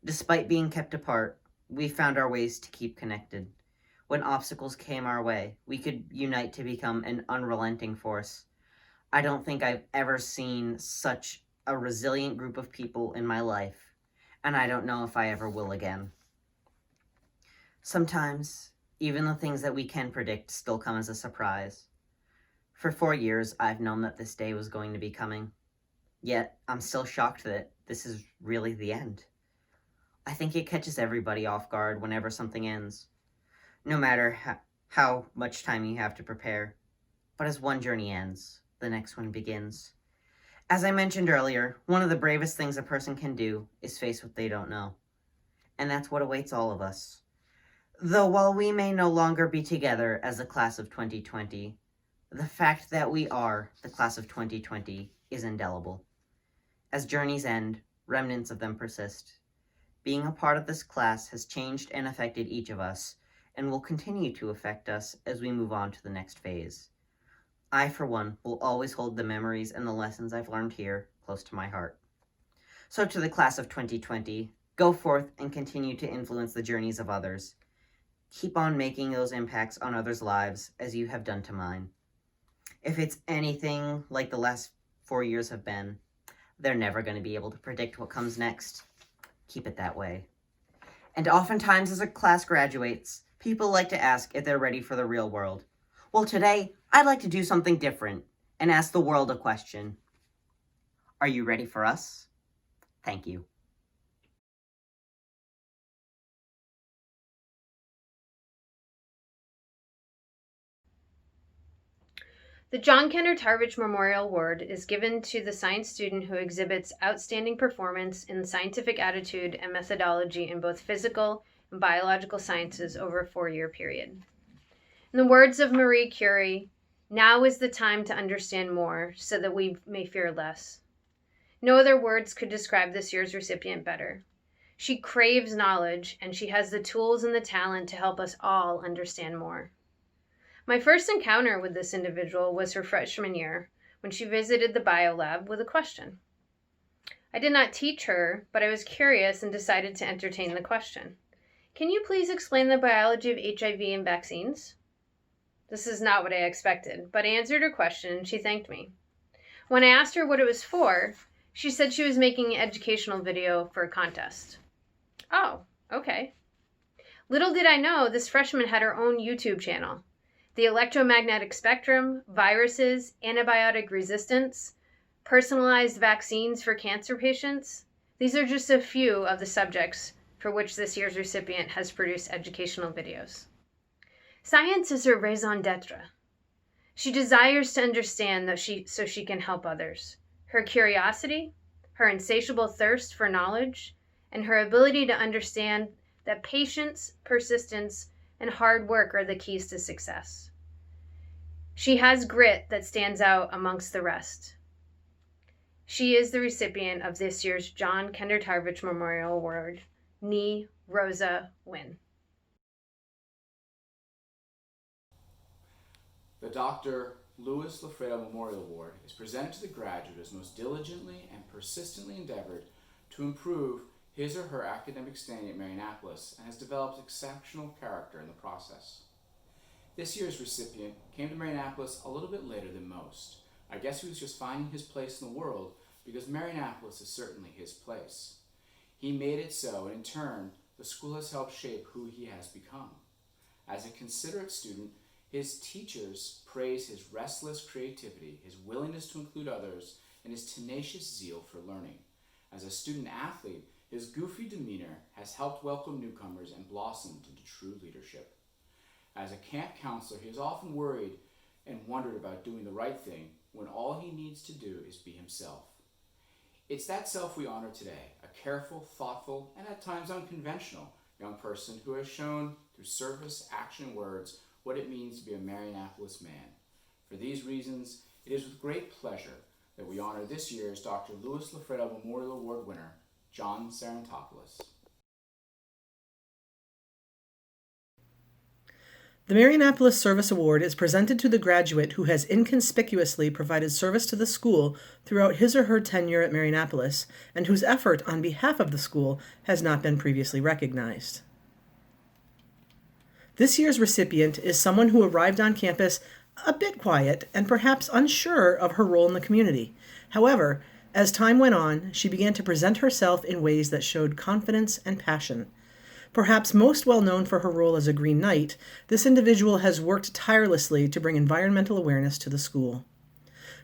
Despite being kept apart, we found our ways to keep connected. When obstacles came our way, we could unite to become an unrelenting force. I don't think I've ever seen such a resilient group of people in my life, and I don't know if I ever will again. Sometimes, even the things that we can predict still come as a surprise. For 4 years, I've known that this day was going to be coming. Yet, I'm still shocked that this is really the end. I think it catches everybody off guard whenever something ends, no matter how much time you have to prepare. But as one journey ends, the next one begins. As I mentioned earlier, one of the bravest things a person can do is face what they don't know. And that's what awaits all of us. Though while we may no longer be together as the class of 2020, the fact that we are the class of 2020 is indelible. As journeys end, remnants of them persist. Being a part of this class has changed and affected each of us, and will continue to affect us as we move on to the next phase. I, for one, will always hold the memories and the lessons I've learned here close to my heart. So to the class of 2020, go forth and continue to influence the journeys of others. Keep on making those impacts on others' lives as you have done to mine. If it's anything like the last 4 years have been, they're never going to be able to predict what comes next. Keep it that way. And oftentimes as a class graduates, people like to ask if they're ready for the real world. Well, today, I'd like to do something different and ask the world a question. Are you ready for us? Thank you. The John Kenner Tarvich Memorial Award is given to the science student who exhibits outstanding performance in scientific attitude and methodology in both physical and biological sciences over a 4-year period. In the words of Marie Curie, now is the time to understand more so that we may fear less. No other words could describe this year's recipient better. She craves knowledge, and she has the tools and the talent to help us all understand more. My first encounter with this individual was her freshman year, when she visited the biolab with a question. I did not teach her, but I was curious and decided to entertain the question. Can you please explain the biology of HIV and vaccines? This is not what I expected, but I answered her question and she thanked me. When I asked her what it was for, she said she was making an educational video for a contest. Oh, okay. Little did I know this freshman had her own YouTube channel. The electromagnetic spectrum, viruses, antibiotic resistance, personalized vaccines for cancer patients. These are just a few of the subjects for which this year's recipient has produced educational videos. Science is her raison d'etre. She desires to understand so she can help others. Her curiosity, her insatiable thirst for knowledge, and her ability to understand that patience, persistence, and hard work are the keys to success. She has grit that stands out amongst the rest. She is the recipient of this year's John Kendertarvich Memorial Award, Ni Rosa Wynn. The Dr. Louis Lafreda Memorial Award is presented to the graduate who has most diligently and persistently endeavored to improve his or her academic standing at Marianapolis and has developed exceptional character in the process. This year's recipient came to Marianapolis a little bit later than most. I guess he was just finding his place in the world because Marianapolis is certainly his place. He made it so, and in turn, the school has helped shape who he has become. As a considerate student, his teachers praise his restless creativity, his willingness to include others, and his tenacious zeal for learning. As a student athlete, his goofy demeanor has helped welcome newcomers and blossomed into true leadership. As a camp counselor, he is often worried and wondered about doing the right thing when all he needs to do is be himself. It's that self we honor today, a careful, thoughtful, and at times unconventional young person who has shown through service, action, and words what it means to be a Marianapolis man. For these reasons, it is with great pleasure that we honor this year's Dr. Louis Lafreda Memorial Award winner, John Sarantopoulos. The Marianapolis Service Award is presented to the graduate who has inconspicuously provided service to the school throughout his or her tenure at Marianapolis and whose effort on behalf of the school has not been previously recognized. This year's recipient is someone who arrived on campus a bit quiet and perhaps unsure of her role in the community. However, as time went on, she began to present herself in ways that showed confidence and passion. Perhaps most well known for her role as a Green Knight, this individual has worked tirelessly to bring environmental awareness to the school.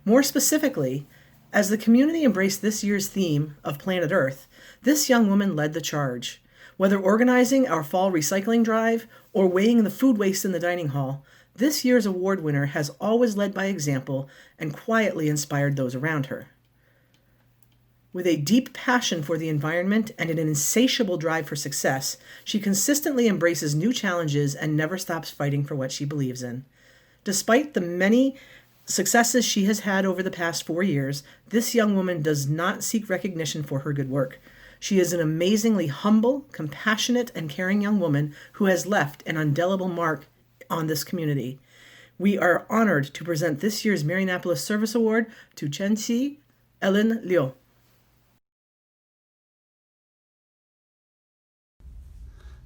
More specifically, as the community embraced this year's theme of Planet Earth, this young woman led the charge. Whether organizing our fall recycling drive or weighing the food waste in the dining hall, this year's award winner has always led by example and quietly inspired those around her. With a deep passion for the environment and an insatiable drive for success, she consistently embraces new challenges and never stops fighting for what she believes in. Despite the many successes she has had over the past 4 years, this young woman does not seek recognition for her good work. She is an amazingly humble, compassionate, and caring young woman who has left an indelible mark on this community. We are honored to present this year's Marianapolis Service Award to Chen-Chi Ellen Liu.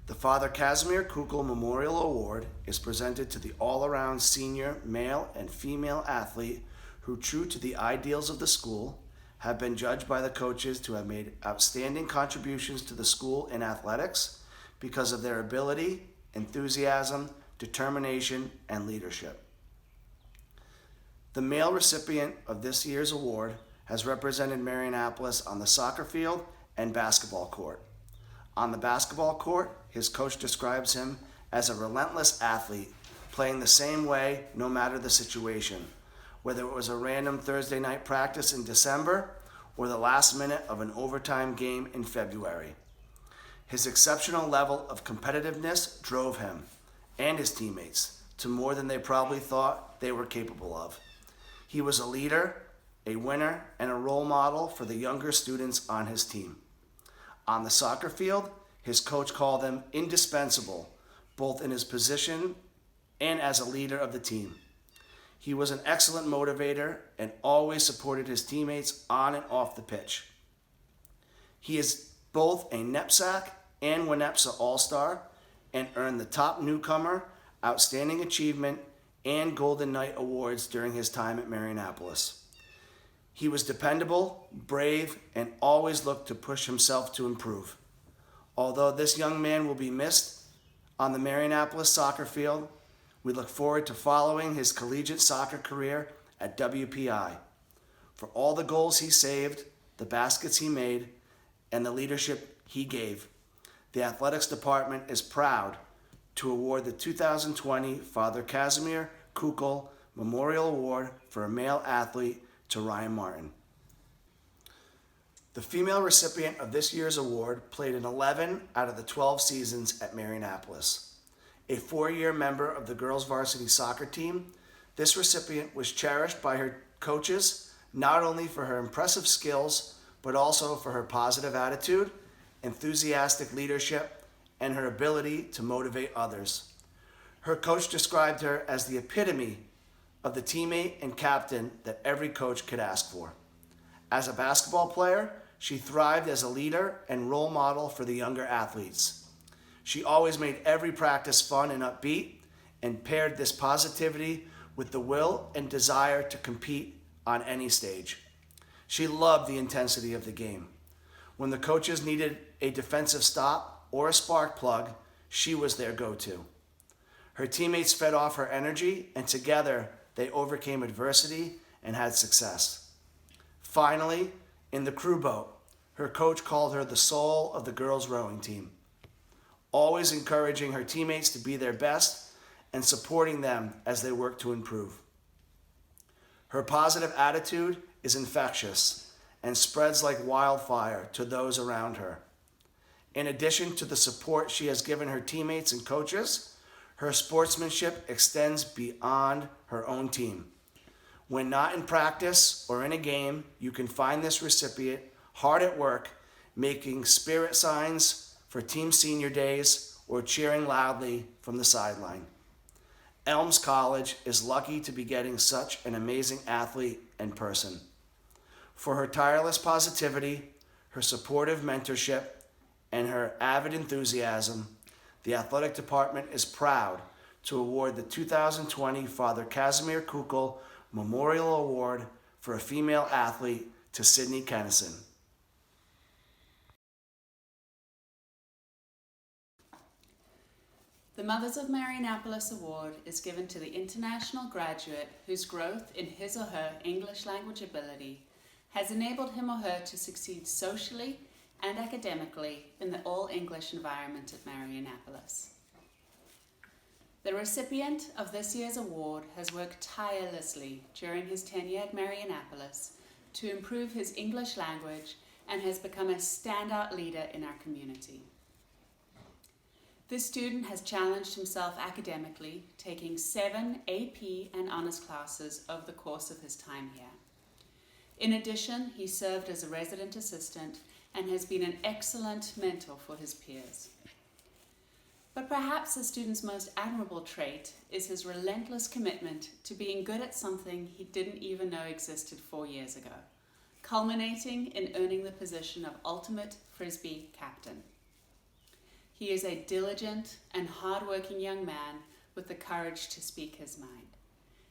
The Father Casimir Kukul Memorial Award is presented to the all-around senior male and female athlete who, true to the ideals of the school, have been judged by the coaches to have made outstanding contributions to the school in athletics because of their ability, enthusiasm, determination, and leadership. The male recipient of this year's award has represented Marianapolis on the soccer field and basketball court. On the basketball court, his coach describes him as a relentless athlete, playing the same way no matter the situation, whether it was a random Thursday night practice in December or the last minute of an overtime game in February. His exceptional level of competitiveness drove him and his teammates to more than they probably thought they were capable of. He was a leader, a winner, and a role model for the younger students on his team. On the soccer field, his coach called him indispensable, both in his position and as a leader of the team. He was an excellent motivator and always supported his teammates on and off the pitch. He is both a NEPSAC and WNEPSA All-Star and earned the Top Newcomer, Outstanding Achievement, and Golden Knight awards during his time at Marianapolis. He was dependable, brave, and always looked to push himself to improve. Although this young man will be missed on the Marianapolis soccer field, we look forward to following his collegiate soccer career at WPI. For all the goals he saved, the baskets he made, and the leadership he gave, the athletics department is proud to award the 2020 Father Casimir Kukul Memorial Award for a male athlete to Ryan Martin. The female recipient of this year's award played in 11 out of the 12 seasons at Marianapolis. A 4-year member of the girls' varsity soccer team, this recipient was cherished by her coaches not only for her impressive skills, but also for her positive attitude, enthusiastic leadership, and her ability to motivate others. Her coach described her as the epitome of the teammate and captain that every coach could ask for. As a basketball player, she thrived as a leader and role model for the younger athletes. She always made every practice fun and upbeat, and paired this positivity with the will and desire to compete on any stage. She loved the intensity of the game. When the coaches needed a defensive stop or a spark plug, she was their go-to. Her teammates fed off her energy, and together they overcame adversity and had success. Finally, in the crew boat, her coach called her the soul of the girls' rowing team, always encouraging her teammates to be their best and supporting them as they work to improve. Her positive attitude is infectious and spreads like wildfire to those around her. In addition to the support she has given her teammates and coaches, her sportsmanship extends beyond her own team. When not in practice or in a game, you can find this recipient hard at work, making spirit signs for team senior days or cheering loudly from the sideline. Elms College is lucky to be getting such an amazing athlete and person. For her tireless positivity, her supportive mentorship, and her avid enthusiasm, the athletic department is proud to award the 2020 Father Casimir Kukul Memorial Award for a female athlete to Sydney Kennison. The Mothers of Marianapolis Award is given to the international graduate whose growth in his or her English language ability has enabled him or her to succeed socially and academically in the all-English environment at Marianapolis. The recipient of this year's award has worked tirelessly during his tenure at Marianapolis to improve his English language and has become a standout leader in our community. This student has challenged himself academically, taking 7 AP and honors classes over the course of his time here. In addition, he served as a resident assistant and has been an excellent mentor for his peers. But perhaps the student's most admirable trait is his relentless commitment to being good at something he didn't even know existed 4 years ago, culminating in earning the position of Ultimate Frisbee Captain. He is a diligent and hard-working young man with the courage to speak his mind.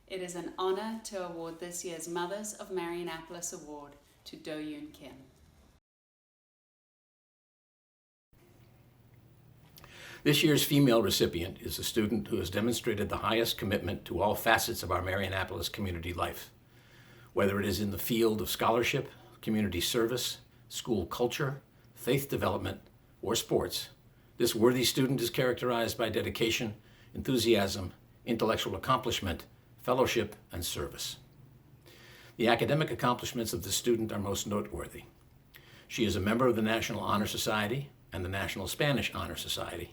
It is an honor to award this year's Mothers of Marianapolis Award to Do-Yoon Kim. This year's female recipient is a student who has demonstrated the highest commitment to all facets of our Marianapolis community life. Whether it is in the field of scholarship, community service, school culture, faith development, or sports, this worthy student is characterized by dedication, enthusiasm, intellectual accomplishment, fellowship, and service. The academic accomplishments of the student are most noteworthy. She is a member of the National Honor Society and the National Spanish Honor Society.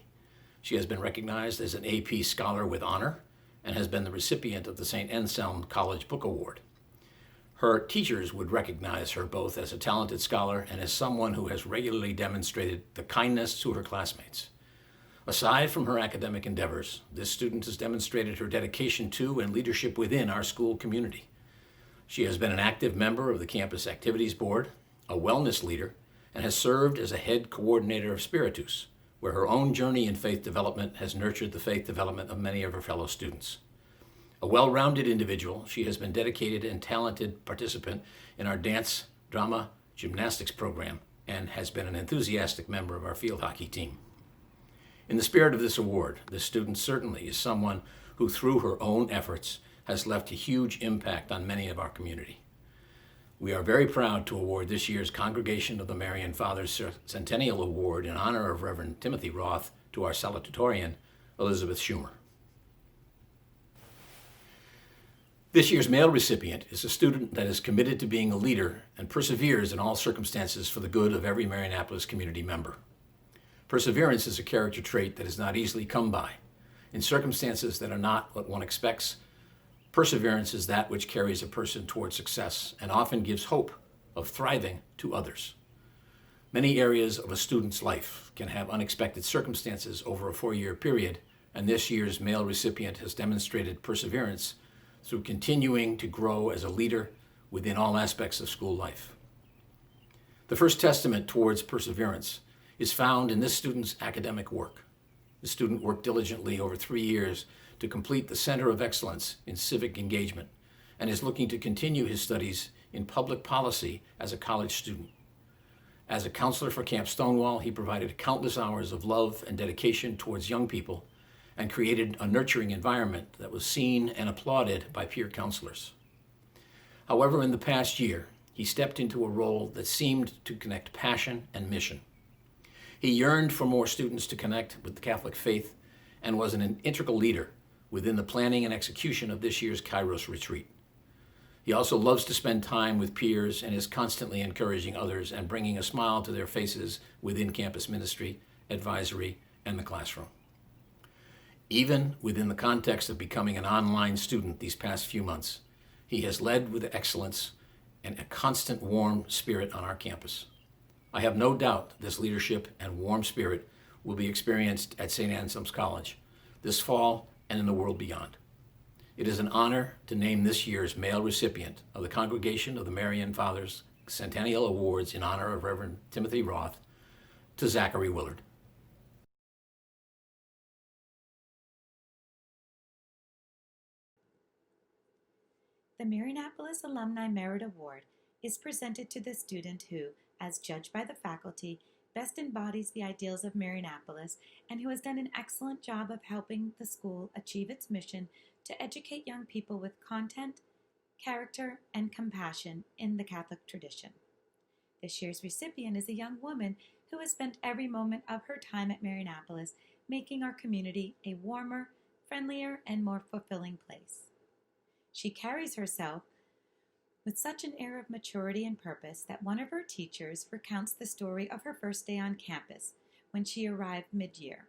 She has been recognized as an AP Scholar with Honor and has been the recipient of the St. Anselm College Book Award. Her teachers would recognize her both as a talented scholar and as someone who has regularly demonstrated the kindness to her classmates. Aside from her academic endeavors, this student has demonstrated her dedication to and leadership within our school community. She has been an active member of the Campus Activities Board, a wellness leader, and has served as a head coordinator of Spiritus, where her own journey in faith development has nurtured the faith development of many of her fellow students. A well-rounded individual, she has been dedicated and talented participant in our dance, drama, gymnastics program, and has been an enthusiastic member of our field hockey team. In the spirit of this award, this student certainly is someone who, through her own efforts, has left a huge impact on many of our community. We are very proud to award this year's Congregation of the Marian Fathers Centennial Award in honor of Reverend Timothy Roth to our salutatorian, Elizabeth Schumer. This year's male recipient is a student that is committed to being a leader and perseveres in all circumstances for the good of every Marianapolis community member. Perseverance is a character trait that is not easily come by. In circumstances that are not what one expects, perseverance is that which carries a person toward success and often gives hope of thriving to others. Many areas of a student's life can have unexpected circumstances over a 4-year period, and this year's male recipient has demonstrated perseverance through continuing to grow as a leader within all aspects of school life. The first testament towards perseverance is found in this student's academic work. The student worked diligently over 3 years to complete the Center of Excellence in Civic Engagement and is looking to continue his studies in public policy as a college student. As a counselor for Camp Stonewall, he provided countless hours of love and dedication towards young people and created a nurturing environment that was seen and applauded by peer counselors. However, in the past year, he stepped into a role that seemed to connect passion and mission. He yearned for more students to connect with the Catholic faith and was an integral leader within the planning and execution of this year's Kairos retreat. He also loves to spend time with peers and is constantly encouraging others and bringing a smile to their faces within campus ministry, advisory, and the classroom. Even within the context of becoming an online student these past few months, he has led with excellence and a constant warm spirit on our campus. I have no doubt this leadership and warm spirit will be experienced at St. Anselm's College this fall and in the world beyond. It is an honor to name this year's male recipient of the Congregation of the Marian Fathers Centennial Awards in honor of Reverend Timothy Roth to Zachary Willard. The Marianapolis Alumni Merit Award is presented to the student who, as judged by the faculty, best embodies the ideals of Marianapolis and who has done an excellent job of helping the school achieve its mission to educate young people with content, character, and compassion in the Catholic tradition. This year's recipient is a young woman who has spent every moment of her time at Marianapolis making our community a warmer, friendlier, and more fulfilling place. She carries herself with such an air of maturity and purpose that one of her teachers recounts the story of her first day on campus when she arrived mid-year.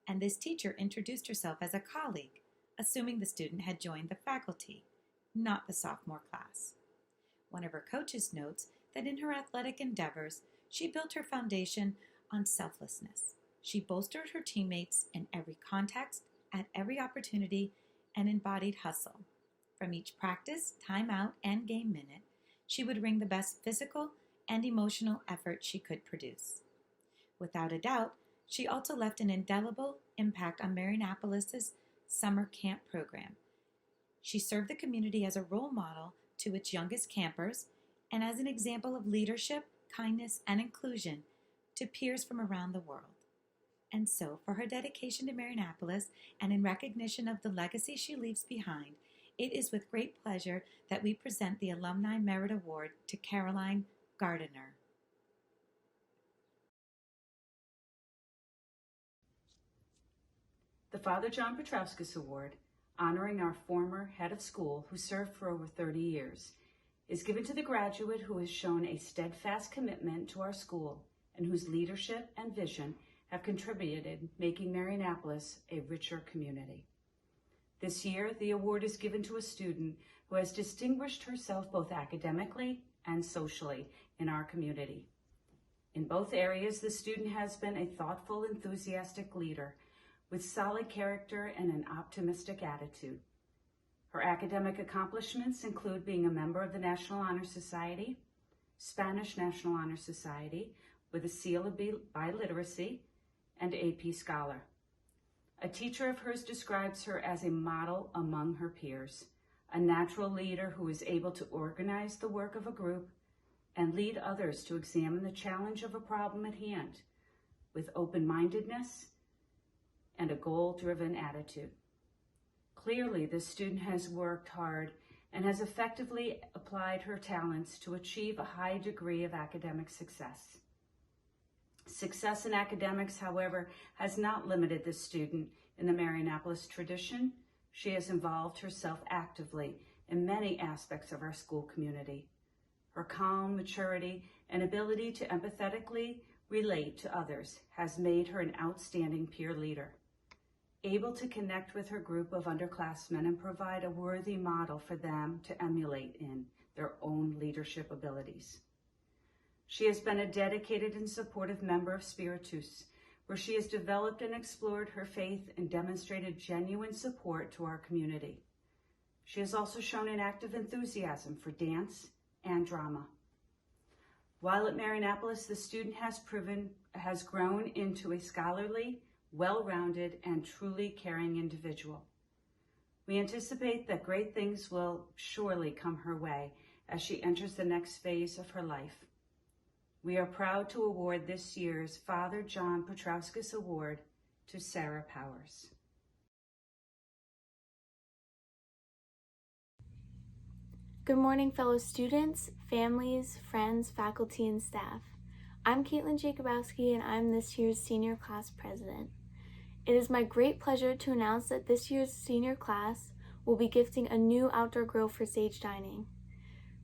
And this teacher introduced herself as a colleague, assuming the student had joined the faculty, not the sophomore class. One of her coaches notes that in her athletic endeavors, she built her foundation on selflessness. She bolstered her teammates in every context, at every opportunity, and embodied hustle. From each practice, timeout, and game minute, she would bring the best physical and emotional effort she could produce. Without a doubt, she also left an indelible impact on Marianapolis' summer camp program. She served the community as a role model to its youngest campers and as an example of leadership, kindness, and inclusion to peers from around the world. And so, for her dedication to Marianapolis and in recognition of the legacy she leaves behind, it is with great pleasure that we present the Alumni Merit Award to Caroline Gardiner. The Father John Petrauskas Award, honoring our former head of school who served for over 30 years, is given to the graduate who has shown a steadfast commitment to our school and whose leadership and vision have contributed making Marianapolis a richer community. This year, the award is given to a student who has distinguished herself both academically and socially in our community. In both areas, the student has been a thoughtful, enthusiastic leader with solid character and an optimistic attitude. Her academic accomplishments include being a member of the National Honor Society, Spanish National Honor Society with a seal of biliteracy, and AP Scholar. A teacher of hers describes her as a model among her peers, a natural leader who is able to organize the work of a group and lead others to examine the challenge of a problem at hand with open-mindedness and a goal-driven attitude. Clearly, this student has worked hard and has effectively applied her talents to achieve a high degree of academic success. Success in academics, however, has not limited this student in the Marianapolis tradition. She has involved herself actively in many aspects of our school community. Her calm maturity and ability to empathetically relate to others has made her an outstanding peer leader, able to connect with her group of underclassmen and provide a worthy model for them to emulate in their own leadership abilities. She has been a dedicated and supportive member of Spiritus, where she has developed and explored her faith and demonstrated genuine support to our community. She has also shown an active enthusiasm for dance and drama. While at Marionopolis, the student has grown into a scholarly, well-rounded, and truly caring individual. We anticipate that great things will surely come her way as she enters the next phase of her life. We are proud to award this year's Father John Petrauskas Award to Sarah Powers. Good morning, fellow students, families, friends, faculty, and staff. I'm Caitlin Jacobowski, and I'm this year's senior class president. It is my great pleasure to announce that this year's senior class will be gifting a new outdoor grill for Sage Dining.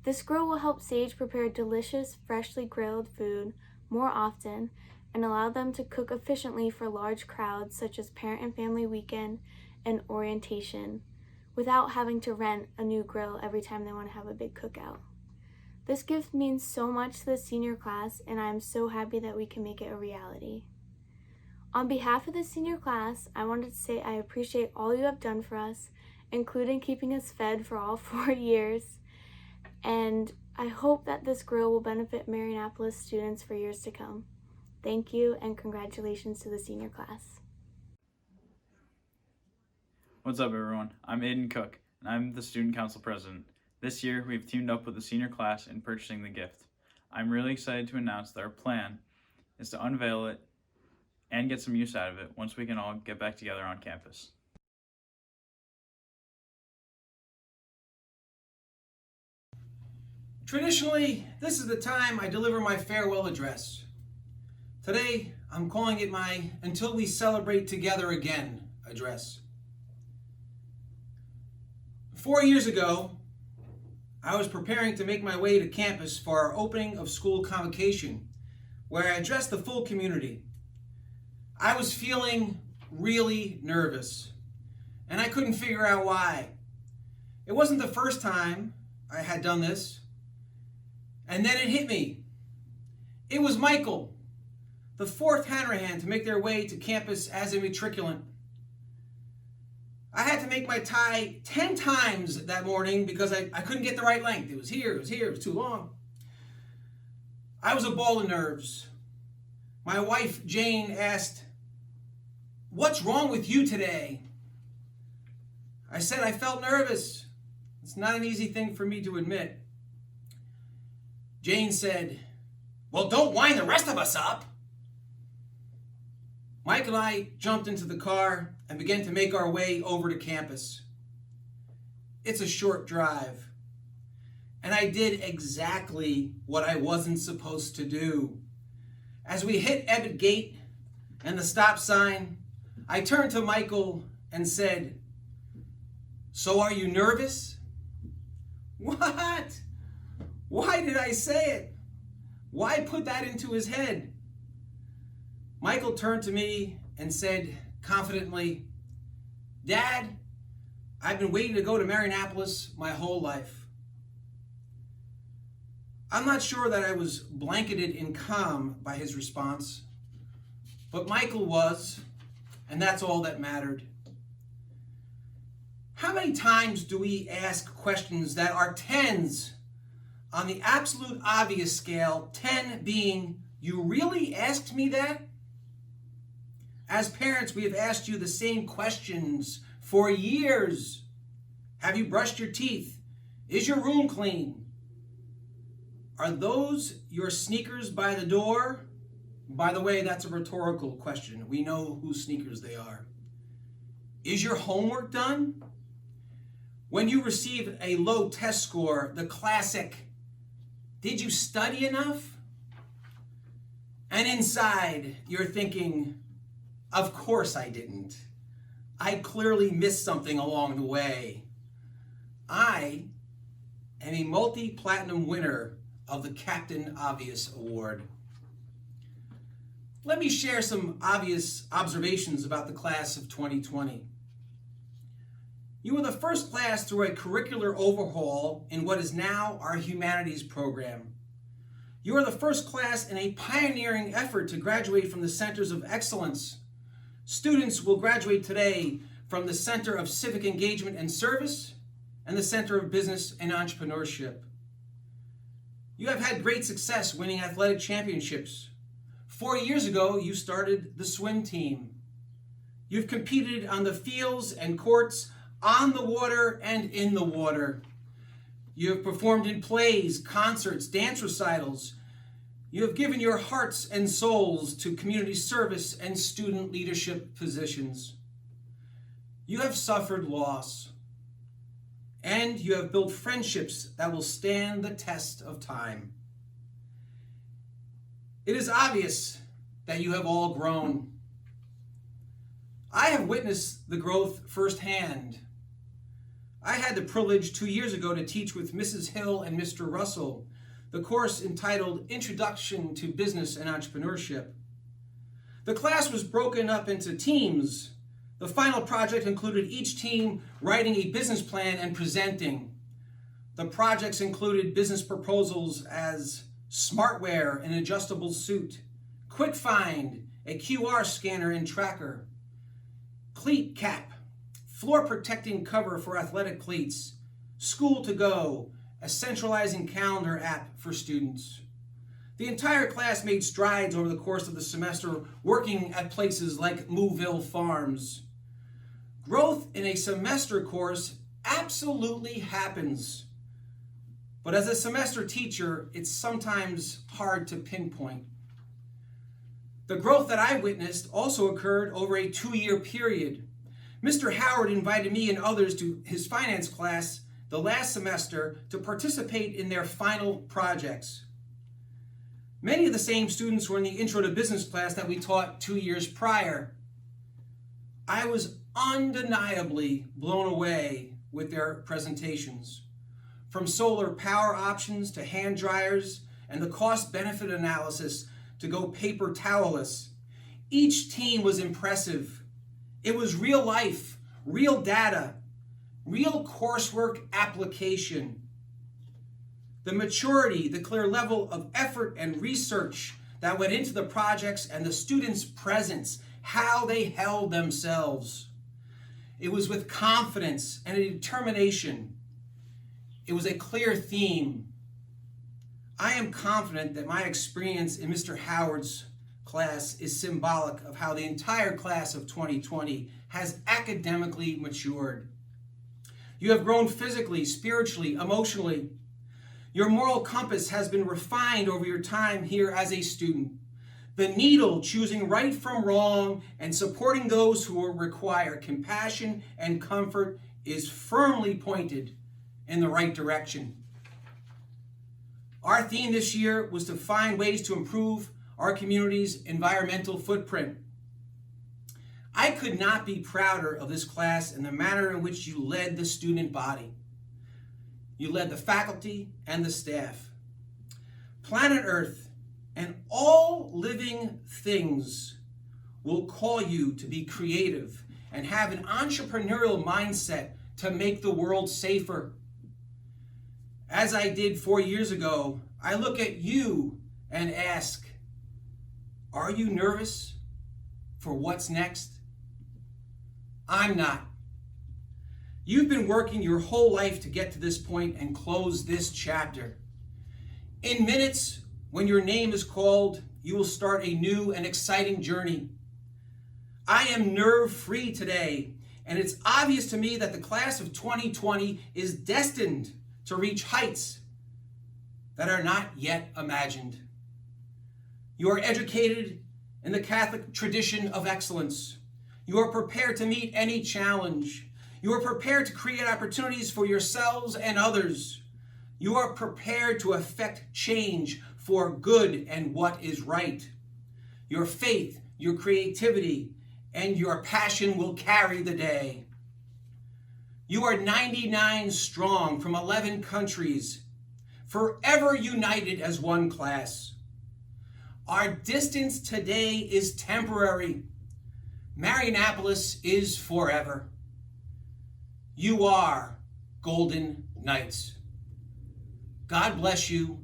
This grill will help Sage prepare delicious, freshly grilled food more often and allow them to cook efficiently for large crowds such as parent and family weekend and orientation, without having to rent a new grill every time they want to have a big cookout. This gift means so much to the senior class, and I am so happy that we can make it a reality. On behalf of the senior class, I wanted to say I appreciate all you have done for us, including keeping us fed for all 4 years, and I hope that this grill will benefit Marionopolis students for years to come. Thank you, and congratulations to the senior class. What's up, everyone? I'm Aiden Cook, and I'm the Student Council President. This year, we've teamed up with the senior class in purchasing the gift. I'm really excited to announce that our plan is to unveil it and get some use out of it once we can all get back together on campus. Traditionally, this is the time I deliver my farewell address. Today, I'm calling it my Until We Celebrate Together Again address. 4 years ago, I was preparing to make my way to campus for our opening of school convocation, where I addressed the full community. I was feeling really nervous, and I couldn't figure out why. It wasn't the first time I had done this, and then it hit me. It was Michael, the fourth Hanrahan to make their way to campus as a matriculant. I had to make my tie 10 times that morning because I couldn't get the right length. It was here, it was here, it was too long. I was a ball of nerves. My wife, Jane, asked, "What's wrong with you today?" I said I felt nervous. It's not an easy thing for me to admit. Jane said, "Well, don't wind the rest of us up." Mike and I jumped into the car and began to make our way over to campus. It's a short drive, and I did exactly what I wasn't supposed to do. As we hit Ebbett Gate and the stop sign, I turned to Michael and said, "So are you nervous?" What? Why did I say it? Why put that into his head? Michael turned to me and said confidently, "Dad, I've been waiting to go to Marionopolis my whole life." I'm not sure that I was blanketed in calm by his response, but Michael was, and that's all that mattered. How many times do we ask questions that are tens on the absolute obvious scale, 10 being, "You really asked me that?" As parents, we have asked you the same questions for years. Have you brushed your teeth? Is your room clean? Are those your sneakers by the door? By the way, that's a rhetorical question. We know whose sneakers they are. Is your homework done? When you receive a low test score, the classic, "Did you study enough?" And inside, you're thinking, "Of course I didn't. I clearly missed something along the way. I and a multi-platinum winner of the Captain Obvious Award. Let me share some obvious observations about the class of 2020. You were the first class through a curricular overhaul in what is now our humanities program. You are the first class in a pioneering effort to graduate from the Centers of Excellence. Students will graduate today from the Center of Civic Engagement and Service and the Center of Business and Entrepreneurship. You have had great success winning athletic championships. 4 years ago, you started the swim team. You've competed on the fields and courts, on the water and in the water. You have performed in plays, concerts, dance recitals. You have given your hearts and souls to community service and student leadership positions. You have suffered loss, and you have built friendships that will stand the test of time. It is obvious that you have all grown. I have witnessed the growth firsthand. I had the privilege 2 years ago to teach with Mrs. Hill and Mr. Russell the course entitled Introduction to Business and Entrepreneurship. The class was broken up into teams. The final project included each team writing a business plan and presenting. The projects included business proposals as smartwear, an adjustable suit, quick find, a QR scanner and tracker, cleat cap, floor protecting cover for athletic cleats, school to go, a centralizing calendar app for students. The entire class made strides over the course of the semester, working at places like Mooville Farms. Growth in a semester course absolutely happens. But as a semester teacher, it's sometimes hard to pinpoint. The growth that I witnessed also occurred over a 2-year period. Mr. Howard invited me and others to his finance class the last semester to participate in their final projects. Many of the same students were in the Intro to Business class that we taught 2 years prior. I was undeniably blown away with their presentations. From solar power options to hand dryers and the cost-benefit analysis to go paper towelless, each team was impressive. It was real life, real data, real coursework application. The maturity, the clear level of effort and research that went into the projects and the students' presence, how they held themselves. It was with confidence and a determination. It was a clear theme. I am confident that my experience in Mr. Howard's class is symbolic of how the entire class of 2020 has academically matured. You have grown physically, spiritually, emotionally. Your moral compass has been refined over your time here as a student. The needle choosing right from wrong and supporting those who require compassion and comfort is firmly pointed in the right direction. Our theme this year was to find ways to improve our community's environmental footprint. I could not be prouder of this class and the manner in which you led the student body. You led the faculty and the staff. Planet Earth and all living things will call you to be creative and have an entrepreneurial mindset to make the world safer. As I did 4 years ago, I look at you and ask, are you nervous for what's next? I'm not. You've been working your whole life to get to this point and close this chapter. In minutes, when your name is called, you will start a new and exciting journey. I am nerve-free today, and it's obvious to me that the class of 2020 is destined to reach heights that are not yet imagined. You are educated in the Catholic tradition of excellence. You are prepared to meet any challenge. You are prepared to create opportunities for yourselves and others. You are prepared to effect change for good and what is right. Your faith, your creativity, and your passion will carry the day. You are 99 strong from 11 countries, forever united as one class. Our distance today is temporary. Marionopolis is forever. You are Golden Knights. God bless you,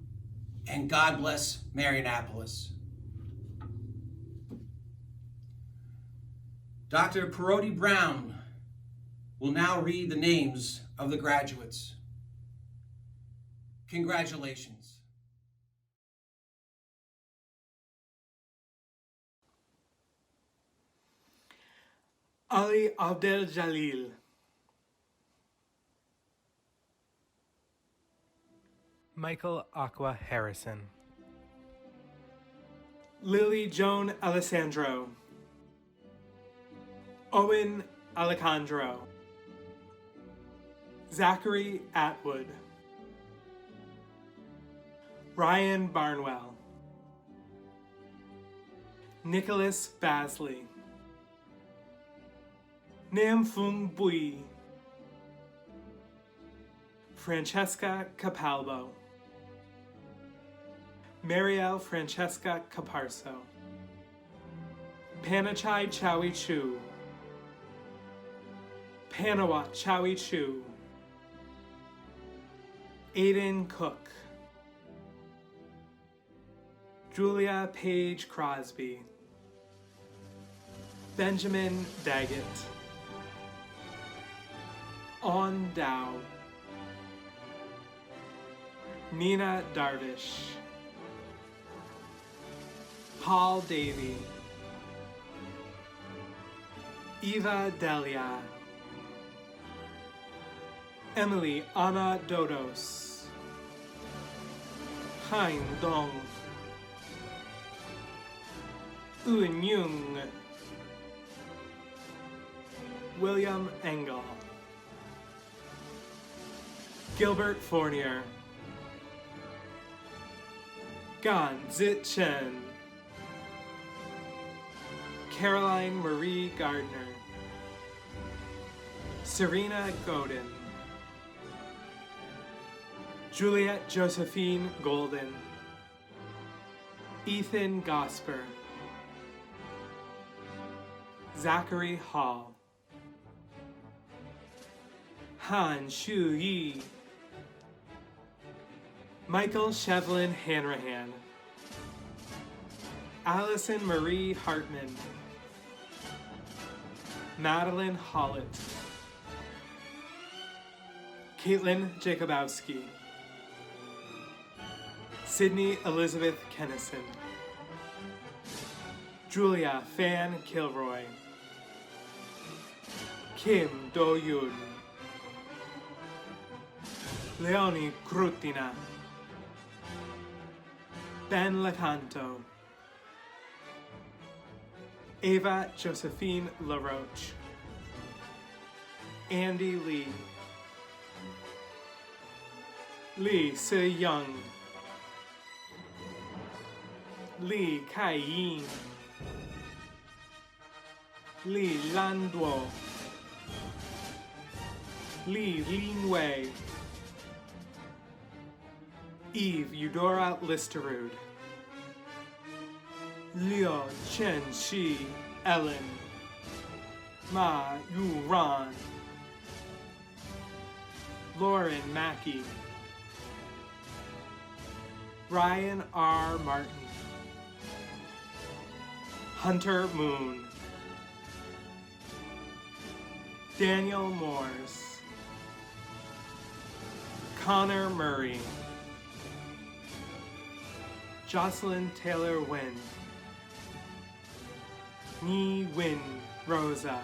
and God bless Marionopolis. Dr. Parodi Brown will now read the names of the graduates. Congratulations. Ali Abdel Jalil, Michael Aqua Harrison, Lily Joan Alessandro, Owen Alejandro, Zachary Atwood, Ryan Barnwell, Nicholas Basley, Nam Fung Bui, Francesca Capalbo, Marielle Francesca Caparso, Panachai Chowie Chu, Panawat Chowie Chu, Aiden Cook, Julia Page Crosby, Benjamin Daggett, On Dow, Nina Darvish, Paul Davey, Eva Delia, Emily Anna Dodos, Hein Dong, Eun Jung, William Engel, Gilbert Fournier, Gan Zit Chen, Caroline Marie Gardner, Serena Godin, Juliet Josephine Golden, Ethan Gosper, Zachary Hall, Han Shu Yi, Michael Shevlin Hanrahan, Allison Marie Hartman, Madeline Hollett, Caitlin Jacobowski, Sydney Elizabeth Kennison, Julia Fan Kilroy, Kim Do-yoon, Leonie Krutina, Ben Lacanto, Ava Josephine LaRoche, Andy Lee, Lee Se-young, Lee Kai-yin, Lee Lan-duo, Lee Lin-wei, Eve Eudora Listerud, Liu Chen-shi Ellen, Ma Yu-ran, Lauren Mackey, Ryan R. Martin, Hunter Moon, Daniel Moores, Connor Murray, Jocelyn Taylor Wynn, Ni Win Rosa,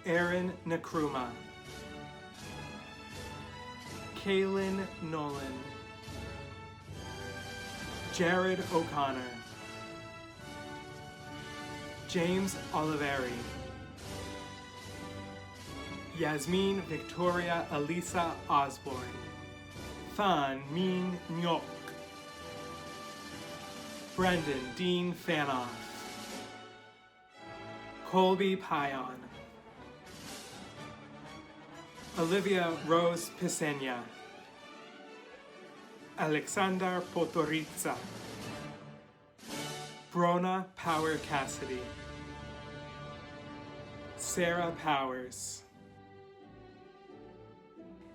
Aaron Nkrumah, Kaylin Nolan, Jared O'Connor, James Oliveri, Yasmin Victoria Elisa Osborne, Fan Min Nyok, Brendan Dean Fanoff, Colby Pion, Olivia Rose Pisenia, Alexander Potorica, Brona Power Cassidy, Sarah Powers,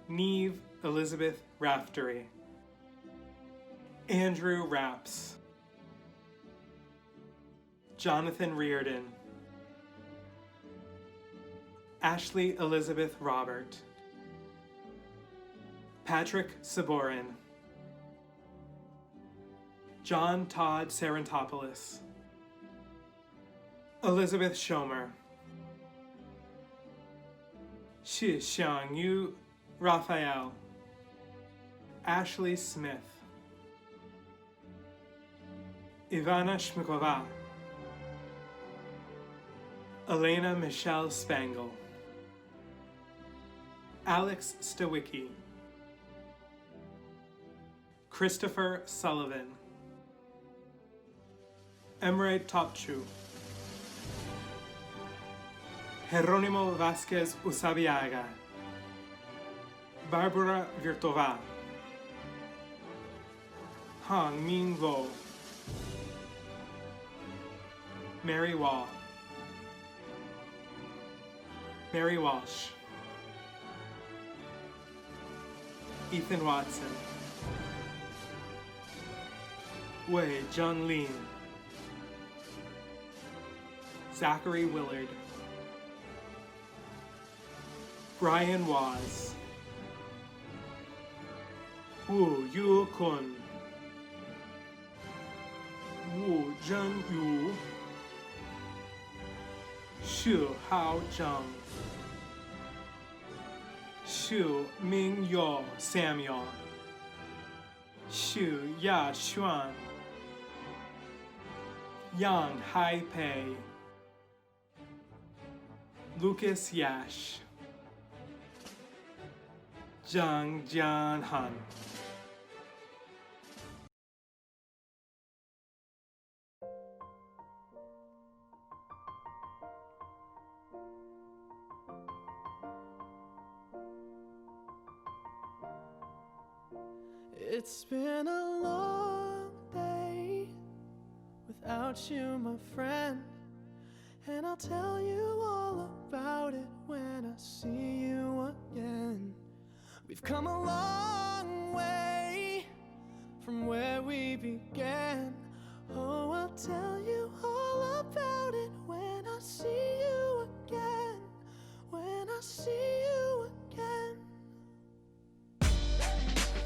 Neve Elizabeth Raftery, Andrew Rapps, Jonathan Reardon, Ashley Elizabeth Robert, Patrick Saborin, John Todd Sarantopoulos, Elizabeth Schomer, Shi Xiangyu Raphael, Ashley Smith, Ivana Shmikova, Elena Michelle Spangle, Alex Stawicki, Christopher Sullivan, Emre Topchu, Jeronimo Vasquez Usabiaga, Barbara Virtova, Hong Ming Vo, Mary Wall, Mary Walsh, Ethan Watson, Wei Jun Lin, Zachary Willard, Brian Waz, Wu Yu Kun, Wu Zhen Yu, Xu Hao Zhang, Xu Mingyou Samuel, Xu Ya Xuan, Yang Hai Pei, Lucas Yash, Zhang Jianhan. It's been a long day without you, my friend, and I'll tell you all about it when I see you again. We've come a long way from where we began. Oh, I'll tell you all about it when I see you again. When I see you again.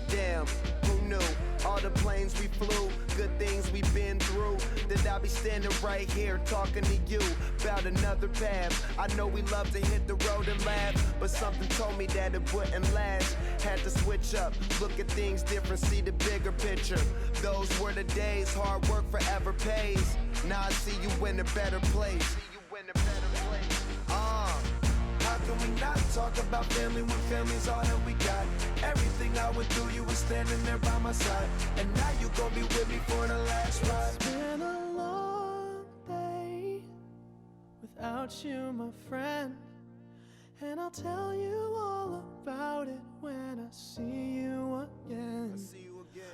Damn, who knew? All the planes we flew, good things we've been through. That I'll be standing right here talking to you about another path. I know we love to hit the road and laugh, but something told me that it wouldn't last. Had to switch up, look at things different, see the bigger picture. Those were the days, hard work forever pays. Now I see you in a better place. How can we not talk about family when family's all that we got? Everything I went through, you were standing there by my side, and now you gon' be with me for the last ride. It's been a long day without you, my friend, and I'll tell you all about it when I see you again.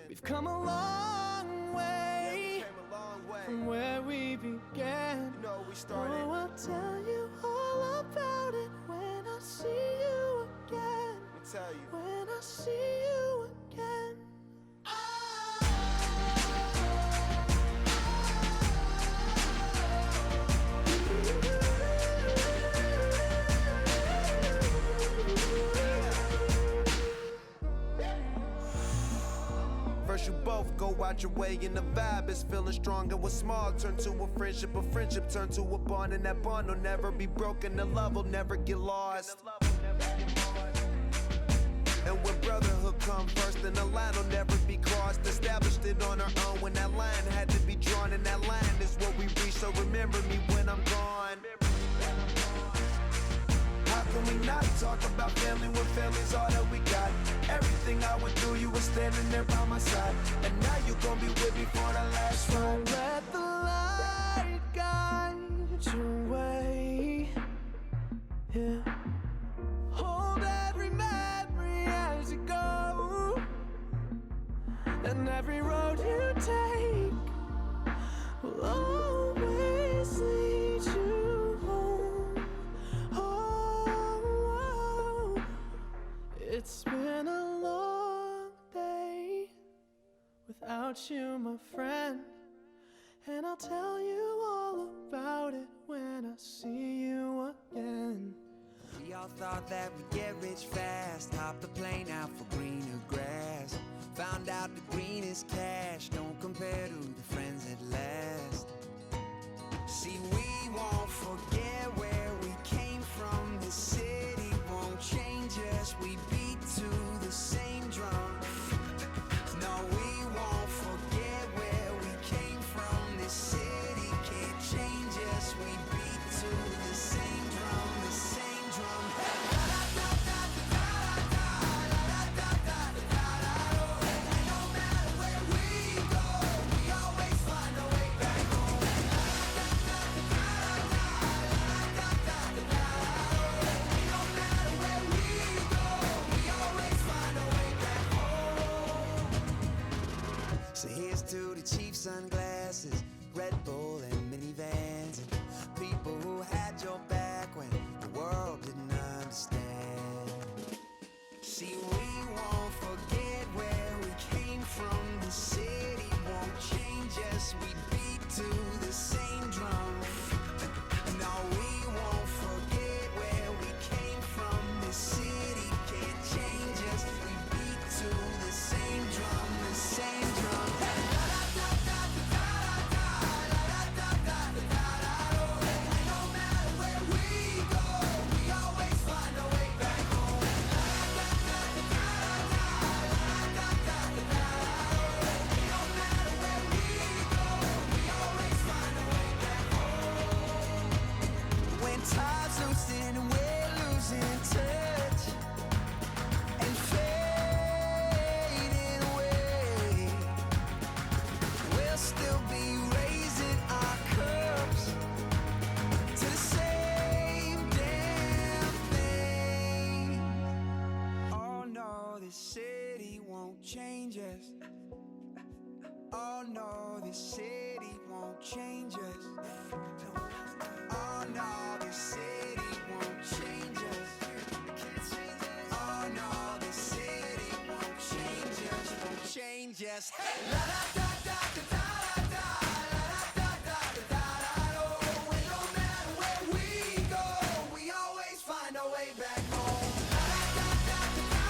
We've come a long way from where we began. Oh, I'll tell you all about it when I see you again. When I see you again. First you both go out your way and the vibe is feeling strong, and what's small turn to a friendship turn to a bond, and that bond will never be broken, the love will never get lost. And when brotherhood come first, then the line will never be crossed. Established it on our own when that line had to be drawn, and that line is what we reach, so remember me when I'm gone. How can we not talk about family when family's all that we got? Everything I went through, you were standing there by my side, and now you gon' be with me for the last ride. Let the light guide your way. Yeah. Hold every and every road you take will always lead you home. Oh, it's been a long day without you, my friend, and I'll tell you all about it when I see you again. We all thought that we'd get rich fast, hop the plane out for greener grass. Found out the greenest cash don't compare to the friends that last. See, we won't forget where we came from. The city won't change us, we beat to the same drum. No, we won't forget where we came from. This city can't change us, we beat to the same drum, the same drum. No matter where we go, we always find a way back home. No matter where we go, we always find a way back home. So here's to the cheap sunglasses, Red Bull and minivans, and people who had your back when the world didn't understand. See, we won't forget where we came from. The city won't change us, we beat to the same drum. No, we won't forget where we came from. The city can't change us, we beat to the same drum, the same drum. No matter where we go, we always find a way back home. No matter where we go, we always find a way back home. When time's losing and we're losing touch and fading away, we'll still be raising our cups to the same damn thing. Oh no, this city won't change us. Oh no, this city won't change us. Oh no, this city won't change us. Oh no, this city won't change us, won't change us. Hey! La da da da da da da, la da da da da da da. And no matter where we go, we always find a way back home. La da da da da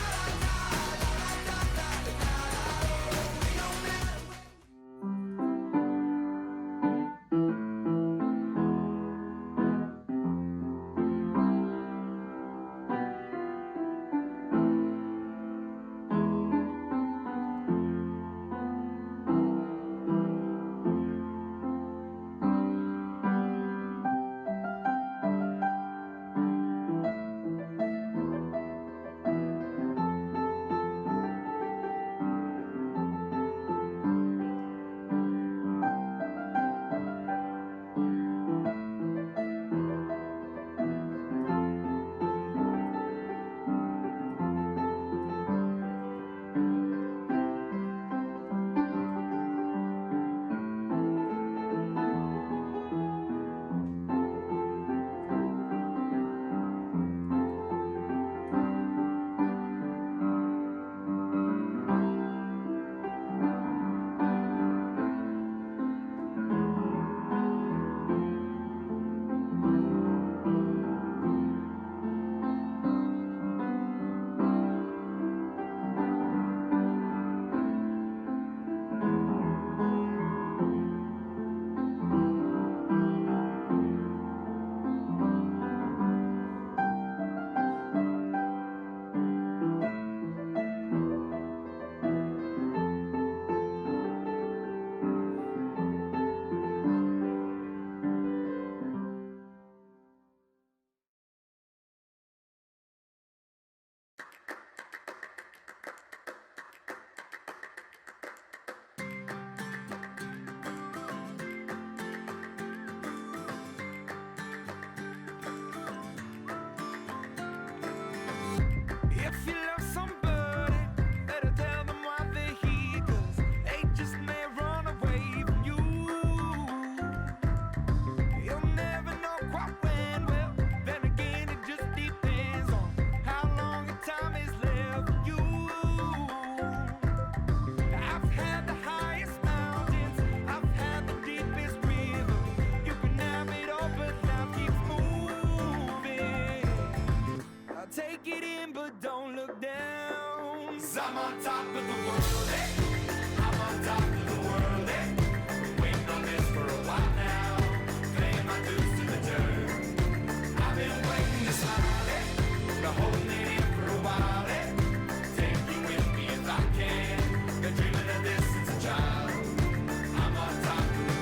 da, la da da da da da. No matter I'm on top of the world, hey. I'm on top of the world, hey. Been waiting on this for a while now, paying my dues to the dirt. I've been waiting to smile, hey. Been holding it in for a while, hey. Take you with me if I can. Been dreaming of this since a child. I'm on top of the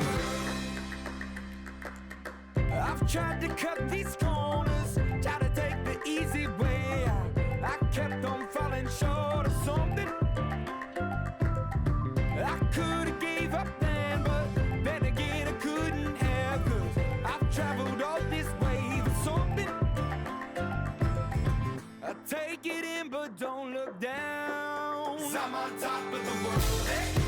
world. I've tried to cut these corners, try to take the easy way. I kept on falling short of something. I could have gave up then, but then again I couldn't have, 'cause I've traveled all this way for something. I take it in but don't look down, 'cause I'm on top of the world, hey.